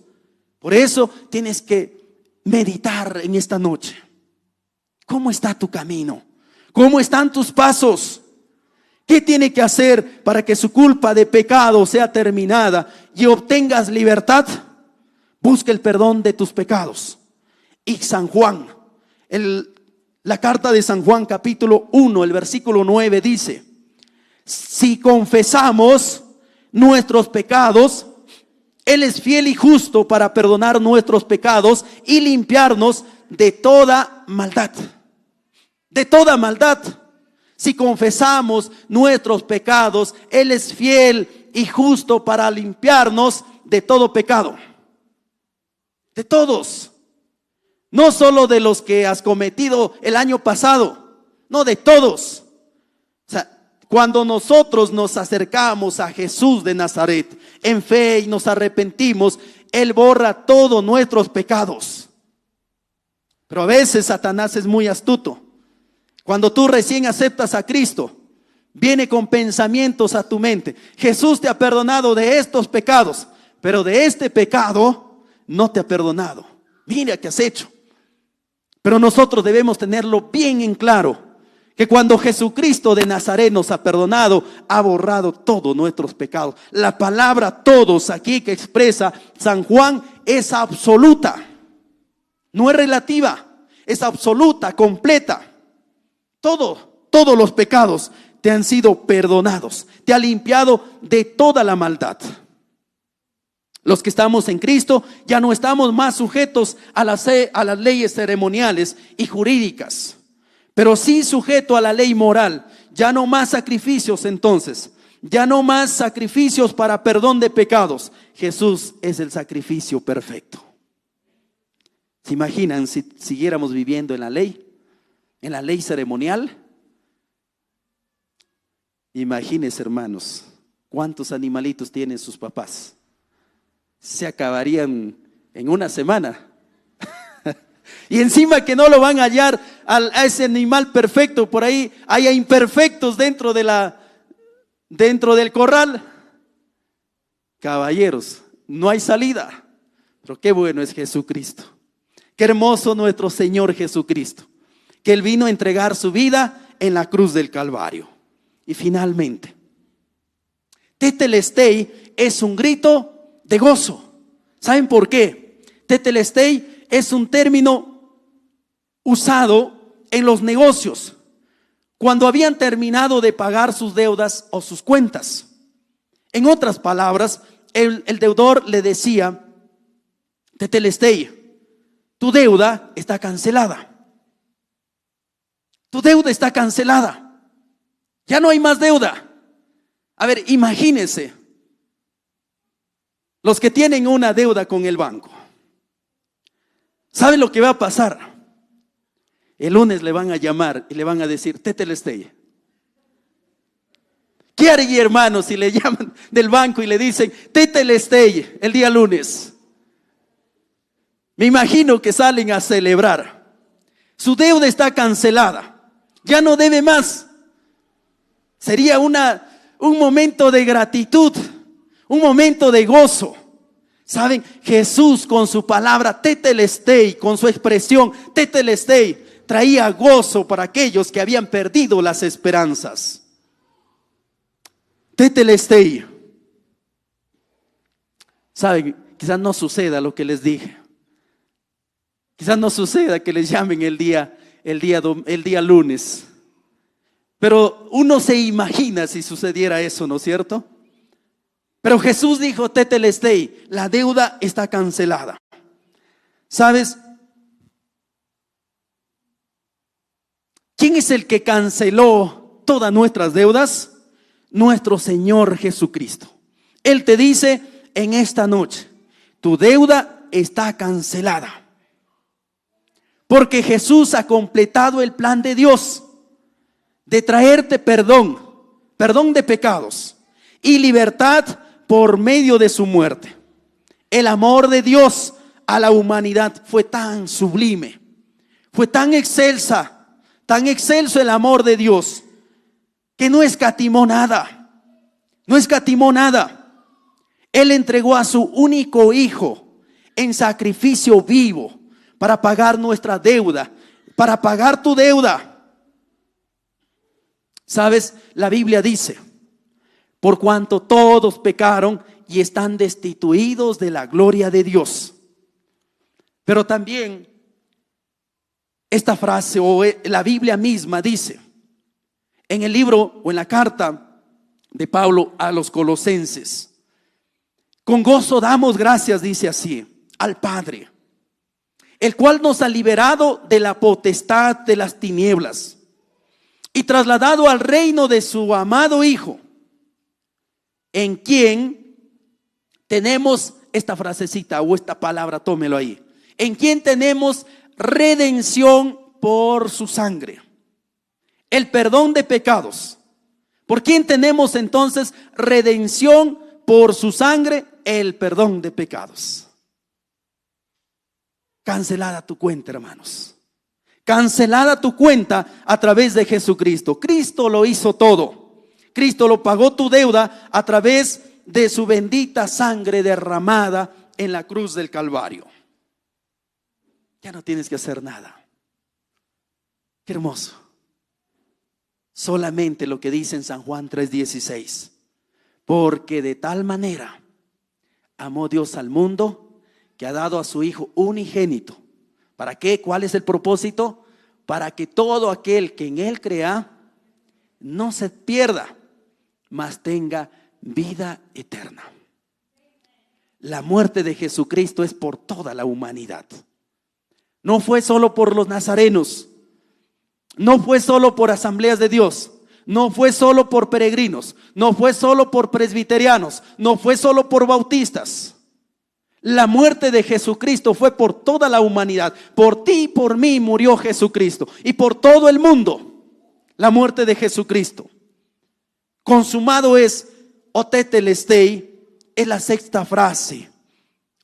Por eso tienes que meditar en esta noche. ¿Cómo está tu camino? ¿Cómo están tus pasos? ¿Qué tiene que hacer para que su culpa de pecado sea terminada y obtengas libertad? Busca el perdón de tus pecados. Y San Juan, la carta de San Juan capítulo 1, el versículo 9 dice: si confesamos nuestros pecados, Él es fiel y justo para perdonar nuestros pecados y limpiarnos de toda maldad. De toda maldad. Si confesamos nuestros pecados, Él es fiel y justo para limpiarnos de todo pecado. De todos. No solo de los que has cometido el año pasado, no, de todos. O sea, cuando nosotros nos acercamos a Jesús de Nazaret en fe y nos arrepentimos, Él borra todos nuestros pecados. Pero a veces Satanás es muy astuto. Cuando tú recién aceptas a Cristo, viene con pensamientos a tu mente. Jesús te ha perdonado de estos pecados, pero de este pecado no te ha perdonado. Mira qué has hecho. Pero nosotros debemos tenerlo bien en claro, que cuando Jesucristo de Nazaret nos ha perdonado, ha borrado todos nuestros pecados. La palabra todos aquí que expresa San Juan es absoluta, no es relativa, es absoluta, completa. Todos los pecados te han sido perdonados, te ha limpiado de toda la maldad. Los que estamos en Cristo ya no estamos más sujetos a las leyes ceremoniales y jurídicas, pero sí sujeto a la ley moral. Ya no más sacrificios entonces, ya no más sacrificios para perdón de pecados. Jesús es el sacrificio perfecto. ¿Se imaginan si siguiéramos viviendo en la ley ceremonial? Imagínense, hermanos, cuántos animalitos tienen sus papás. Se acabarían en una semana. Y encima que no lo van a hallar a ese animal perfecto, por ahí haya imperfectos dentro del corral. Caballeros, no hay salida. Pero qué bueno es Jesucristo. Qué hermoso nuestro Señor Jesucristo, que Él vino a entregar su vida en la cruz del Calvario. Y finalmente, Tetelestai es un grito de gozo. ¿Saben por qué? Tetelestai es un término usado en los negocios cuando habían terminado de pagar sus deudas o sus cuentas. En otras palabras, el deudor le decía: Tetelestai, tu deuda está cancelada. Tu deuda está cancelada. Ya no hay más deuda. A ver, imagínense los que tienen una deuda con el banco. ¿Saben lo que va a pasar? El lunes le van a llamar y le van a decir: Tetelestai. ¿Qué haría, hermano, si le llaman del banco y le dicen Tetelestai el día lunes? Me imagino que salen a celebrar. Su deuda está cancelada. Ya no debe más. Sería un momento de gratitud, un momento de gozo. ¿Saben? Jesús con su palabra Tetelestai, con su expresión Tetelestai, traía gozo para aquellos que habían perdido las esperanzas. Tetelestai. ¿Saben? Quizás no suceda lo que les dije. Quizás no suceda que les llamen el día lunes. Pero uno se imagina si sucediera eso, ¿no es cierto? Pero Jesús dijo Tetelestai, la deuda está cancelada. ¿Sabes? ¿Quién es el que canceló todas nuestras deudas? Nuestro Señor Jesucristo. Él te dice en esta noche: tu deuda está cancelada. Porque Jesús ha completado el plan de Dios de traerte perdón de pecados y libertad por medio de su muerte. El amor de Dios a la humanidad fue tan sublime, fue tan excelso el amor de Dios, que no escatimó nada. Él entregó a su único Hijo en sacrificio vivo para pagar nuestra deuda, para pagar tu deuda. ¿Sabes? La Biblia dice: por cuanto todos pecaron y están destituidos de la gloria de Dios. Pero también esta frase, o la Biblia misma dice, en el libro o en la carta de Pablo a los Colosenses: con gozo damos gracias, dice así, al Padre, el cual nos ha liberado de la potestad de las tinieblas y trasladado al reino de su amado Hijo, en quien tenemos esta frasecita o esta palabra, tómelo ahí, en quien tenemos redención por su sangre, el perdón de pecados. ¿Por quién tenemos entonces redención por su sangre? El perdón de pecados. Cancelada tu cuenta, hermanos. Cancelada tu cuenta a través de Jesucristo. Cristo lo hizo todo. Cristo lo pagó tu deuda a través de su bendita sangre derramada en la cruz del Calvario. Ya no tienes que hacer nada. Qué hermoso. Solamente lo que dice en San Juan 3:16. Porque de tal manera amó Dios al mundo, que ha dado a su Hijo unigénito. ¿Para qué? ¿Cuál es el propósito? Para que todo aquel que en Él crea no se pierda, mas tenga vida eterna. La muerte de Jesucristo es por toda la humanidad. No fue solo por los nazarenos, no fue solo por asambleas de Dios, no fue solo por peregrinos, no fue solo por presbiterianos, no fue solo por bautistas. La muerte de Jesucristo fue por toda la humanidad. Por ti y por mí murió Jesucristo, y por todo el mundo. La muerte de Jesucristo. Consumado es, o tetelestai, es la sexta frase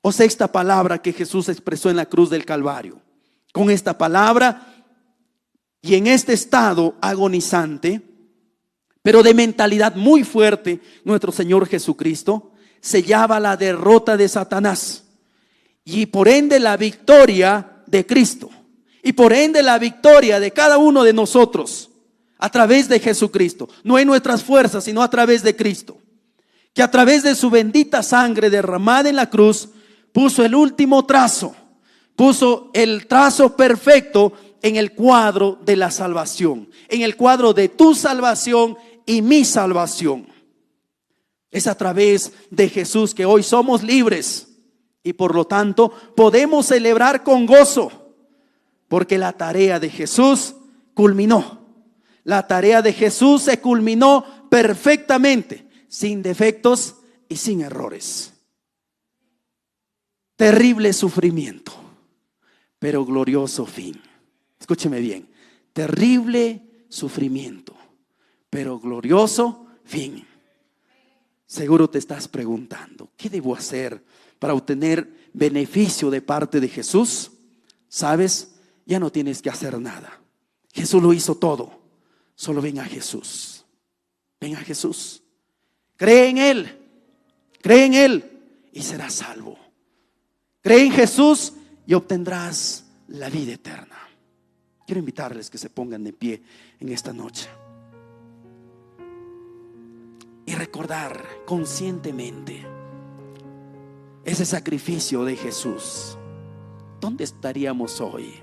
o sexta palabra que Jesús expresó en la cruz del Calvario. Con esta palabra y en este estado agonizante, pero de mentalidad muy fuerte, nuestro Señor Jesucristo sellaba la derrota de Satanás y por ende la victoria de Cristo, y por ende la victoria de cada uno de nosotros a través de Jesucristo, no en nuestras fuerzas, sino a través de Cristo, que a través de su bendita sangre derramada en la cruz puso el último trazo, puso el trazo perfecto en el cuadro de la salvación, en el cuadro de tu salvación y mi salvación. Es a través de Jesús que hoy somos libres y por lo tanto podemos celebrar con gozo, porque la tarea de Jesús culminó. La tarea de Jesús se culminó perfectamente, sin defectos y sin errores. Terrible sufrimiento, pero glorioso fin. Escúcheme bien, terrible sufrimiento, pero glorioso fin. Seguro te estás preguntando, ¿qué debo hacer para obtener beneficio de parte de Jesús? ¿Sabes? Ya no tienes que hacer nada. Jesús lo hizo todo. Solo ven a Jesús. Ven a Jesús. Cree en Él y serás salvo. Cree en Jesús y obtendrás la vida eterna. Quiero invitarles que se pongan de pie en esta noche y recordar conscientemente ese sacrificio de Jesús. ¿Dónde estaríamos hoy?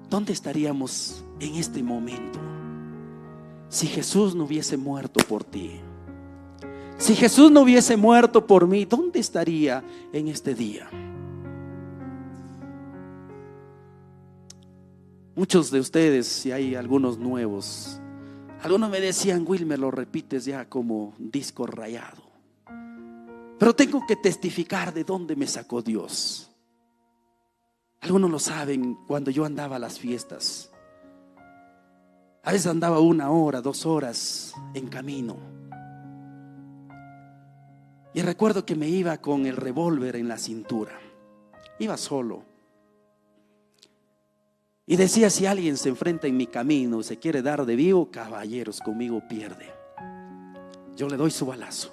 ¿Dónde estaríamos en este momento si Jesús no hubiese muerto por ti? Si Jesús no hubiese muerto por mí, ¿dónde estaría en este día? Muchos de ustedes, y hay algunos nuevos, algunos me decían: Wilmer, lo repites ya como disco rayado. Pero tengo que testificar de dónde me sacó Dios. Algunos lo saben, cuando yo andaba a las fiestas, a veces andaba 1 hora, 2 horas en camino. Y recuerdo que me iba con el revólver en la cintura. Iba solo. Y decía: si alguien se enfrenta en mi camino y se quiere dar de vivo, caballeros, conmigo pierde. Yo le doy su balazo.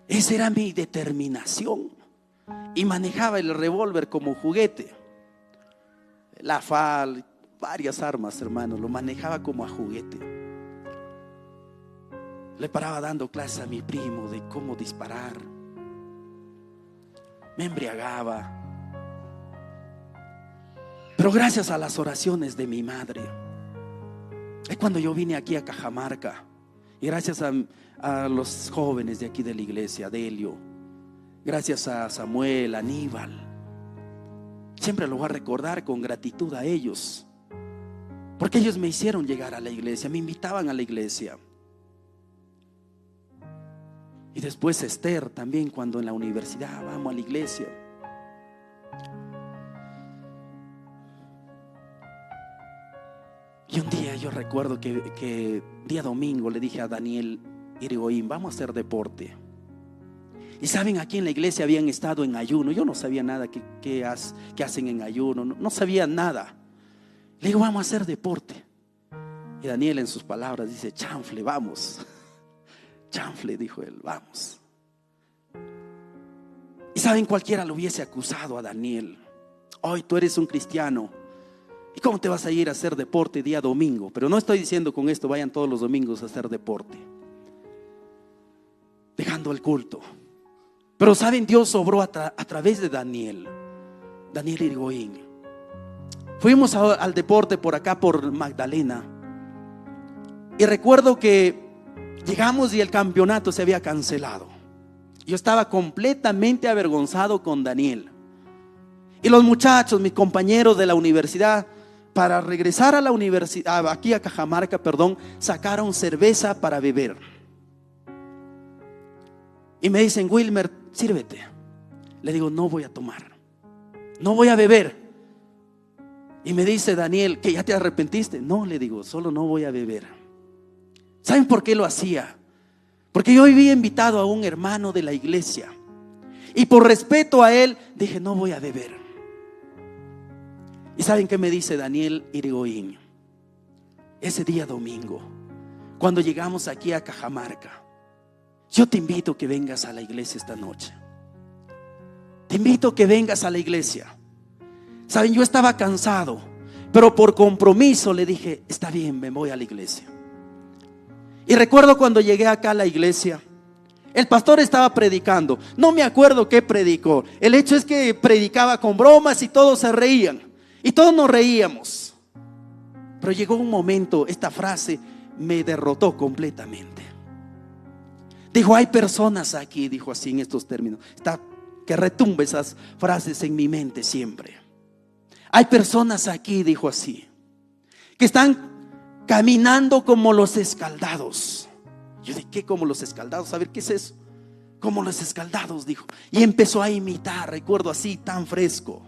Esa era mi determinación. Y manejaba el revólver como juguete. La FAL, varias armas, hermano, lo manejaba como a juguete. Le paraba dando clases a mi primo de cómo disparar. Me embriagaba. Pero gracias a las oraciones de mi madre, es cuando yo vine aquí a Cajamarca. Y gracias a los jóvenes de aquí de la iglesia, Delio, gracias a Samuel, Aníbal, siempre lo voy a recordar con gratitud a ellos, porque ellos me hicieron llegar a la iglesia, me invitaban a la iglesia. Y después Esther también, cuando en la universidad vamos a la iglesia. Y un día yo recuerdo que día domingo le dije a Daniel Irigoyen: vamos a hacer deporte. Y saben, aquí en la iglesia habían estado en ayuno. Yo no sabía nada que hacen en ayuno, no sabía nada. Le digo: vamos a hacer deporte. Y Daniel, en sus palabras, dice: chanfle, vamos. Chanfle, dijo él, vamos. Y saben, cualquiera lo hubiese acusado a Daniel: hoy tú eres un cristiano, ¿y cómo te vas a ir a hacer deporte día domingo? Pero no estoy diciendo con esto vayan todos los domingos a hacer deporte, dejando el culto. Pero saben, Dios obró a través de Daniel Irigoyen. Fuimos al deporte por acá, por Magdalena. Y recuerdo que llegamos y el campeonato se había cancelado. Yo estaba completamente avergonzado con Daniel. Y los muchachos, mis compañeros de la universidad, para regresar a la universidad, aquí a Cajamarca, sacaron cerveza para beber. Y me dicen: Wilmer, sírvete. Le digo: no voy a tomar, no voy a beber. Y me dice Daniel: ¿que ya te arrepentiste? No, le digo, solo no voy a beber. ¿Saben por qué lo hacía? Porque yo había invitado a un hermano de la iglesia, y por respeto a él dije: no voy a beber. ¿Y saben qué me dice Daniel Irigoyen? Ese día domingo, cuando llegamos aquí a Cajamarca: yo te invito a que vengas a la iglesia esta noche. Te invito a que vengas a la iglesia. Saben, yo estaba cansado, pero por compromiso le dije: está bien, me voy a la iglesia. Y recuerdo cuando llegué acá a la iglesia, el pastor estaba predicando. No me acuerdo qué predicó. El hecho es que predicaba con bromas y todos se reían. Y todos nos reíamos. Pero llegó un momento, esta frase me derrotó completamente. Dijo: hay personas aquí, dijo así en estos términos. Está que retumbe esas frases en mi mente siempre. Hay personas aquí, dijo así, que están caminando como los escaldados. Yo dije: ¿qué como los escaldados? A ver, ¿qué es eso? Como los escaldados, dijo. Y empezó a imitar, recuerdo así, tan fresco.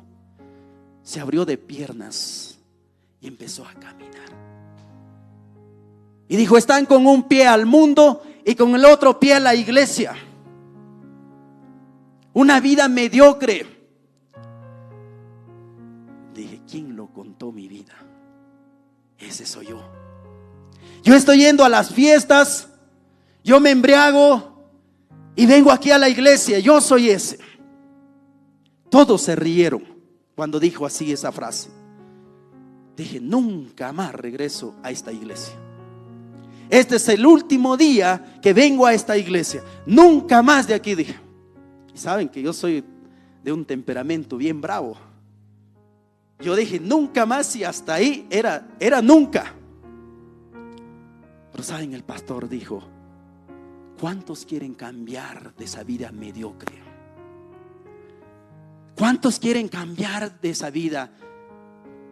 Se abrió de piernas y empezó a caminar. Y dijo: están con un pie al mundo y con el otro pie a la iglesia. Una vida mediocre. Dije: ¿quién lo contó mi vida? Ese soy yo. Yo estoy yendo a las fiestas, yo me embriago y vengo aquí a la iglesia. Yo soy ese. Todos se rieron cuando dijo así esa frase. Dije: nunca más regreso a esta iglesia. Este es el último día que vengo a esta iglesia. Nunca más de aquí, dije. Y saben que yo soy de un temperamento bien bravo. Yo dije: nunca más, y hasta ahí era nunca. Pero saben, el pastor dijo: ¿cuántos quieren cambiar de esa vida mediocre? ¿Cuántos quieren cambiar de esa vida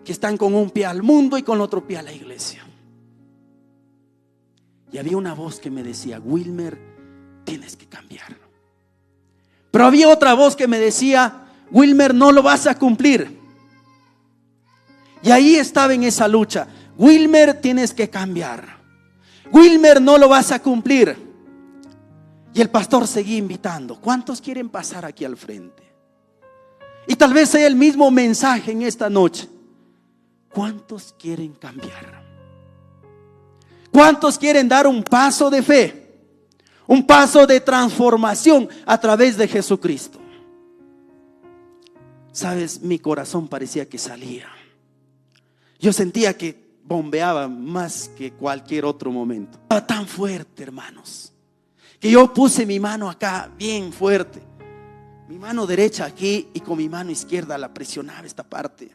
que están con un pie al mundo y con el otro pie a la iglesia? Y había una voz que me decía: Wilmer, tienes que cambiar. Pero había otra voz que me decía: Wilmer, no lo vas a cumplir. Y ahí estaba en esa lucha. Wilmer, tienes que cambiar. Wilmer, no lo vas a cumplir. Y el pastor seguía invitando: ¿cuántos quieren pasar aquí al frente? Y tal vez sea el mismo mensaje en esta noche. ¿Cuántos quieren cambiar? ¿Cuántos quieren dar un paso de fe? Un paso de transformación a través de Jesucristo. Sabes, mi corazón parecía que salía. Yo sentía que bombeaba más que cualquier otro momento. Estaba tan fuerte, hermanos, que yo puse mi mano acá bien fuerte, mi mano derecha aquí, y con mi mano izquierda la presionaba esta parte.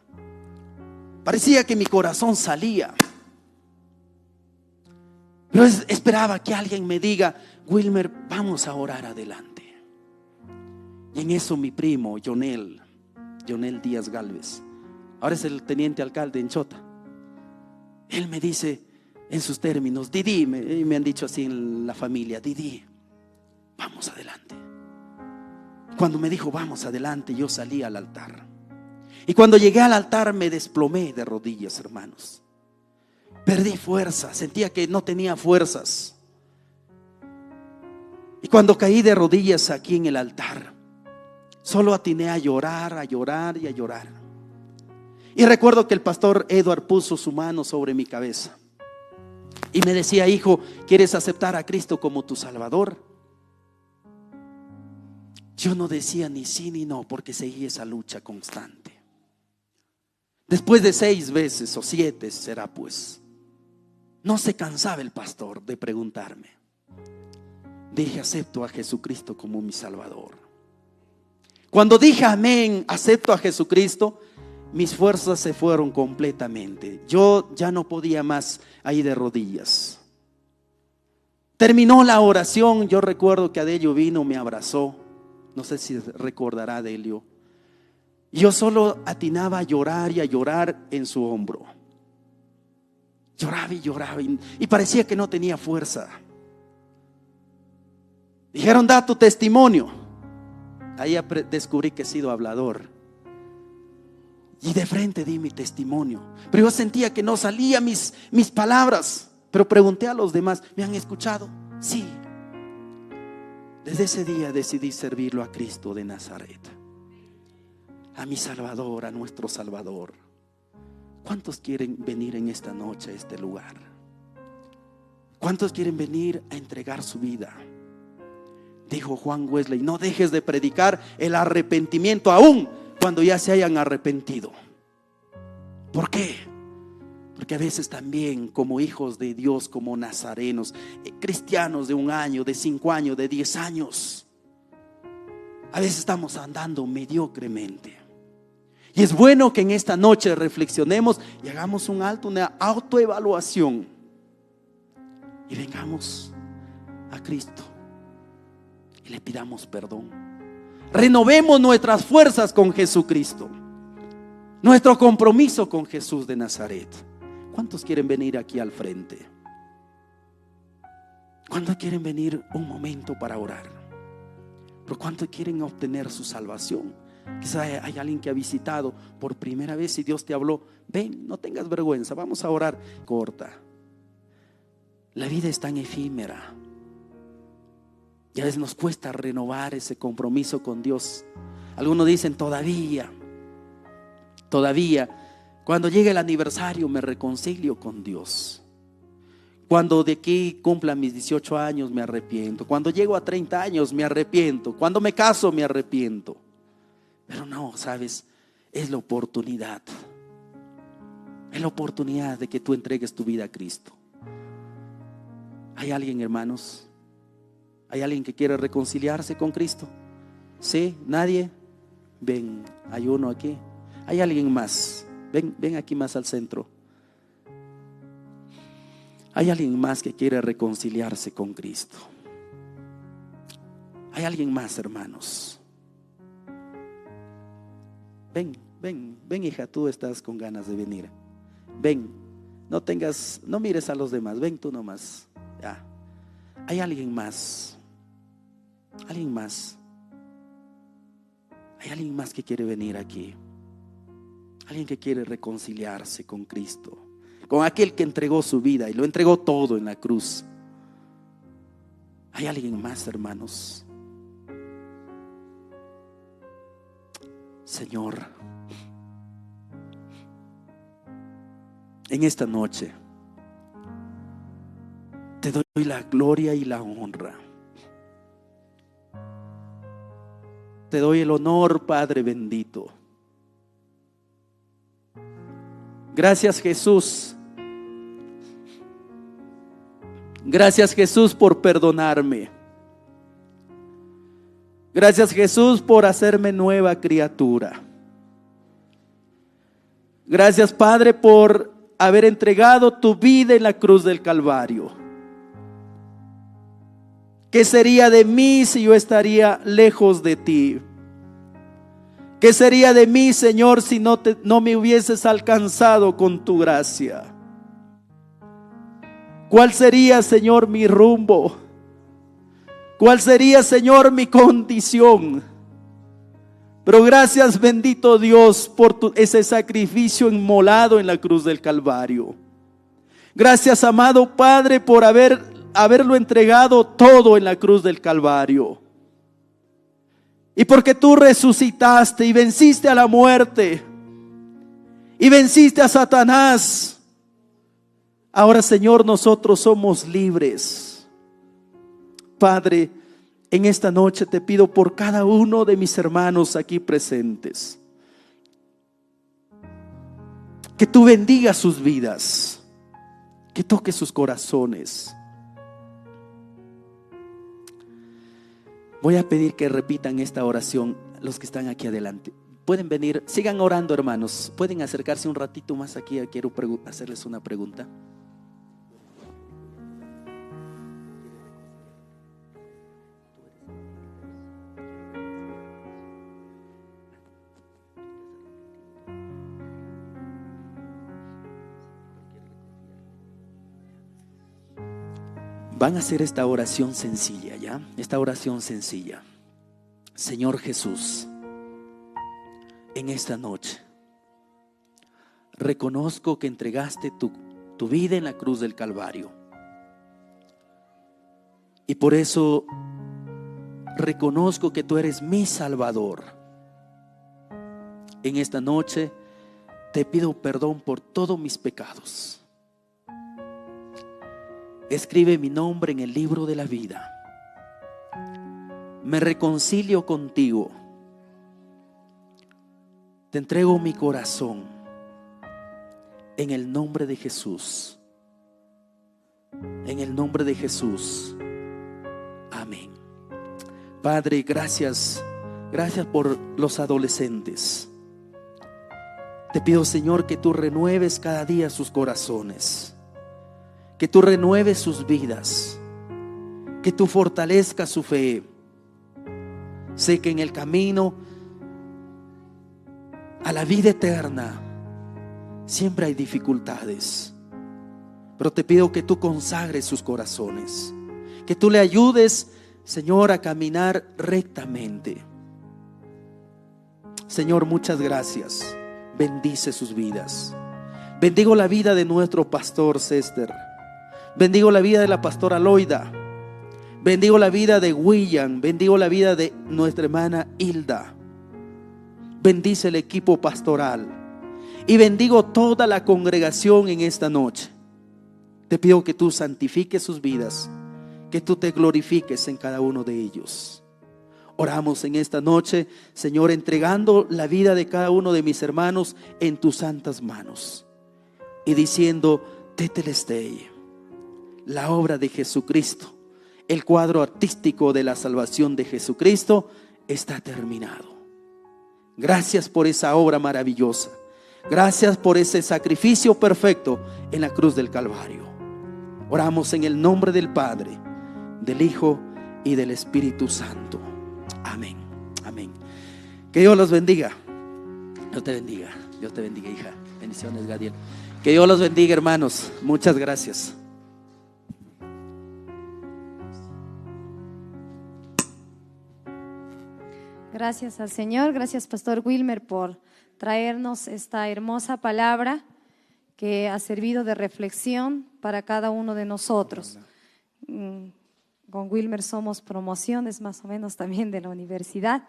Parecía que mi corazón salía. Pero esperaba que alguien me diga: Wilmer, vamos a orar adelante. Y en eso mi primo Jonel Díaz Galvez, ahora es el teniente alcalde en Chota, él me dice en sus términos: Didi, me han dicho así en la familia, Didi, vamos adelante. Cuando me dijo vamos adelante, yo salí al altar. Y cuando llegué al altar me desplomé de rodillas, hermanos. Perdí fuerza, sentía que no tenía fuerzas. Y cuando caí de rodillas aquí en el altar, solo atiné a llorar, a llorar y a llorar. Y recuerdo que el pastor Edward puso su mano sobre mi cabeza y me decía: hijo, ¿quieres aceptar a Cristo como tu Salvador? Yo no decía ni sí ni no, porque seguía esa lucha constante. Después de 6 veces o 7 será pues, no se cansaba el pastor de preguntarme. Dije: acepto a Jesucristo como mi Salvador. Cuando dije amén, acepto a Jesucristo, mis fuerzas se fueron completamente. Yo ya no podía más ahí de rodillas. Terminó la oración. Yo recuerdo que Adelio vino, me abrazó. No sé si recordará Adelio. Yo solo atinaba a llorar y a llorar en su hombro. Lloraba y lloraba y parecía que no tenía fuerza. Dijeron, da tu testimonio. Ahí descubrí que he sido hablador. Y de frente di mi testimonio. Pero yo sentía que no salían mis palabras. Pero pregunté a los demás, ¿me han escuchado? Sí. Desde ese día decidí servirlo a Cristo de Nazaret, a mi Salvador, a nuestro Salvador. ¿Cuántos quieren venir en esta noche a este lugar? ¿Cuántos quieren venir a entregar su vida? Dijo Juan Wesley, no dejes de predicar el arrepentimiento aún cuando ya se hayan arrepentido. ¿Por qué? Porque a veces también como hijos de Dios, como nazarenos, cristianos de 1 año, de 5 años, de 10 años, a veces estamos andando mediocremente. Y es bueno que en esta noche reflexionemos y hagamos un alto, una autoevaluación. Y vengamos a Cristo y le pidamos perdón. Renovemos nuestras fuerzas con Jesucristo. Nuestro compromiso con Jesús de Nazaret. ¿Cuántos quieren venir aquí al frente? ¿Cuántos quieren venir un momento para orar? ¿Pero cuántos quieren obtener su salvación? Quizá hay alguien que ha visitado por primera vez y Dios te habló. Ven, no tengas vergüenza, vamos a orar. Corta. La vida es tan efímera y a veces nos cuesta renovar ese compromiso con Dios. Algunos dicen todavía. Cuando llegue el aniversario me reconcilio con Dios. Cuando de aquí cumpla mis 18 años me arrepiento. Cuando llego a 30 años me arrepiento. Cuando me caso me arrepiento. Pero no, ¿sabes? Es la oportunidad. Es la oportunidad de que tú entregues tu vida a Cristo. ¿Hay alguien, hermanos? ¿Hay alguien que quiere reconciliarse con Cristo? ¿Sí? ¿Nadie? Ven, hay uno aquí. ¿Hay alguien más? Ven aquí más al centro. ¿Hay alguien más que quiere reconciliarse con Cristo? ¿Hay alguien más, hermanos? Ven, hija, tú estás con ganas de venir. Ven, no mires a los demás, ven tú nomás. Ya. ¿Hay alguien más? ¿Alguien más? ¿Hay alguien más que quiere venir aquí? Alguien que quiere reconciliarse con Cristo, con aquel que entregó su vida y lo entregó todo en la cruz. ¿Hay alguien más, hermanos? Señor, en esta noche te doy la gloria y la honra. Te doy el honor, Padre bendito. Gracias, Jesús. Gracias, Jesús, por perdonarme. Gracias, Jesús, por hacerme nueva criatura. Gracias, Padre, por haber entregado tu vida en la cruz del Calvario. ¿Qué sería de mí si yo estaría lejos de ti? ¿Qué sería de mí, Señor, si no me hubieses alcanzado con tu gracia? ¿Cuál sería, Señor, mi rumbo? ¿Cuál sería, Señor, mi condición? Pero gracias, bendito Dios, por ese sacrificio inmolado en la cruz del Calvario. Gracias, amado Padre, por haberlo entregado todo en la cruz del Calvario. Y porque tú resucitaste y venciste a la muerte y venciste a Satanás, ahora, Señor, nosotros somos libres. Padre, en esta noche te pido por cada uno de mis hermanos aquí presentes, que tú bendigas sus vidas, que toques sus corazones. Voy a pedir que repitan esta oración los que están aquí adelante. Pueden venir, sigan orando, hermanos. Pueden acercarse un ratito más aquí. Quiero hacerles una pregunta. van a hacer esta oración sencilla, ¿ya? Esta oración sencilla. Señor Jesús, en esta noche reconozco que entregaste tu vida en la cruz del Calvario. Y por eso reconozco que tú eres mi Salvador. En esta noche te pido perdón por todos mis pecados. Escribe mi nombre en el libro de la vida. Me reconcilio contigo. Te entrego mi corazón en el nombre de Jesús. En el nombre de Jesús. Amén. Padre, gracias. Gracias por los adolescentes. Te pido, Señor, que tú renueves cada día sus corazones. Que tú renueves sus vidas. Que tú fortalezcas su fe. Sé que en el camino a la vida eterna siempre hay dificultades, pero te pido que tú consagres sus corazones, que tú le ayudes, Señor, a caminar rectamente. Señor, muchas gracias. Bendice sus vidas. Bendigo la vida de nuestro pastor César. Bendigo la vida de la pastora Loida. Bendigo la vida de William. Bendigo la vida de nuestra hermana Hilda. Bendice el equipo pastoral. Y bendigo toda la congregación en esta noche. Te pido que tú santifiques sus vidas, que tú te glorifiques en cada uno de ellos. Oramos en esta noche, Señor, entregando la vida de cada uno de mis hermanos en tus santas manos. Y diciendo, Tetelestai, la obra de Jesucristo, el cuadro artístico de la salvación de Jesucristo está terminado. Gracias por esa obra maravillosa. Gracias por ese sacrificio perfecto en la cruz del Calvario. Oramos en el nombre del Padre, del Hijo y del Espíritu Santo. Amén. Amén. Que Dios los bendiga. Dios te bendiga. Dios te bendiga, hija. Bendiciones, Gadiel. Que Dios los bendiga, hermanos. Muchas gracias. Gracias al Señor, gracias Pastor Wilmer por traernos esta hermosa palabra que ha servido de reflexión para cada uno de nosotros. Con Wilmer somos promociones más o menos también de la universidad.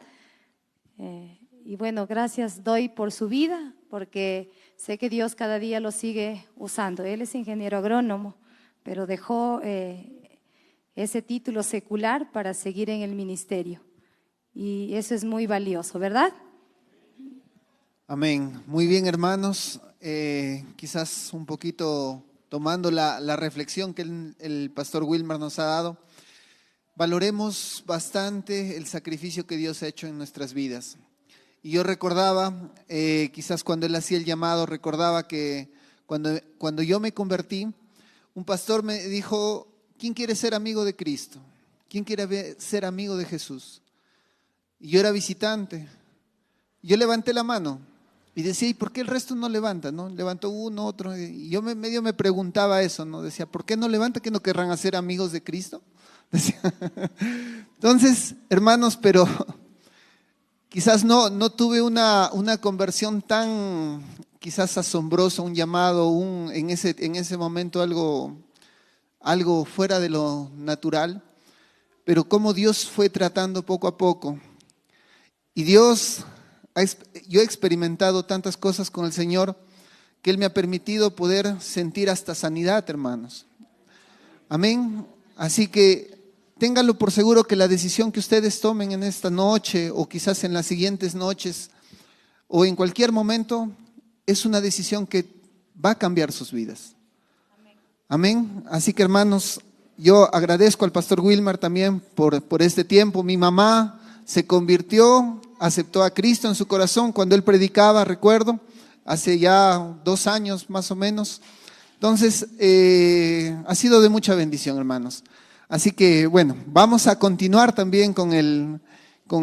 Y bueno, gracias doy por su vida, porque sé que Dios cada día lo sigue usando. Él es ingeniero agrónomo, pero dejó ese título secular para seguir en el ministerio. Y eso es muy valioso, ¿verdad? Amén. Muy bien, hermanos. Quizás un poquito tomando la reflexión que el pastor Wilmer nos ha dado, valoremos bastante el sacrificio que Dios ha hecho en nuestras vidas. Y yo recordaba, quizás cuando él hacía el llamado, recordaba que cuando yo me convertí, un pastor me dijo, ¿quién quiere ser amigo de Cristo? ¿Quién quiere ser amigo de Jesús? Y yo era visitante. Yo levanté la mano y decía, ¿y por qué el resto no levanta? ¿No? Levantó uno, otro. Y yo medio me preguntaba eso, ¿no? Decía, ¿por qué no levanta? ¿Que no querrán hacer amigos de Cristo? Decía. Entonces, hermanos, pero quizás no tuve una conversión tan quizás asombrosa, un llamado, en ese momento algo fuera de lo natural, pero cómo Dios fue tratando poco a poco. Y yo he experimentado tantas cosas con el Señor que Él me ha permitido poder sentir hasta sanidad, hermanos. Amén. Así que ténganlo por seguro que la decisión que ustedes tomen en esta noche o quizás en las siguientes noches o en cualquier momento es una decisión que va a cambiar sus vidas. Amén. Así que, hermanos, yo agradezco al pastor Wilmer también por este tiempo. Mi mamá se convirtió, aceptó a Cristo en su corazón cuando él predicaba, recuerdo, hace ya 2 años más o menos. Entonces, ha sido de mucha bendición, hermanos. Así que, bueno, vamos a continuar también con el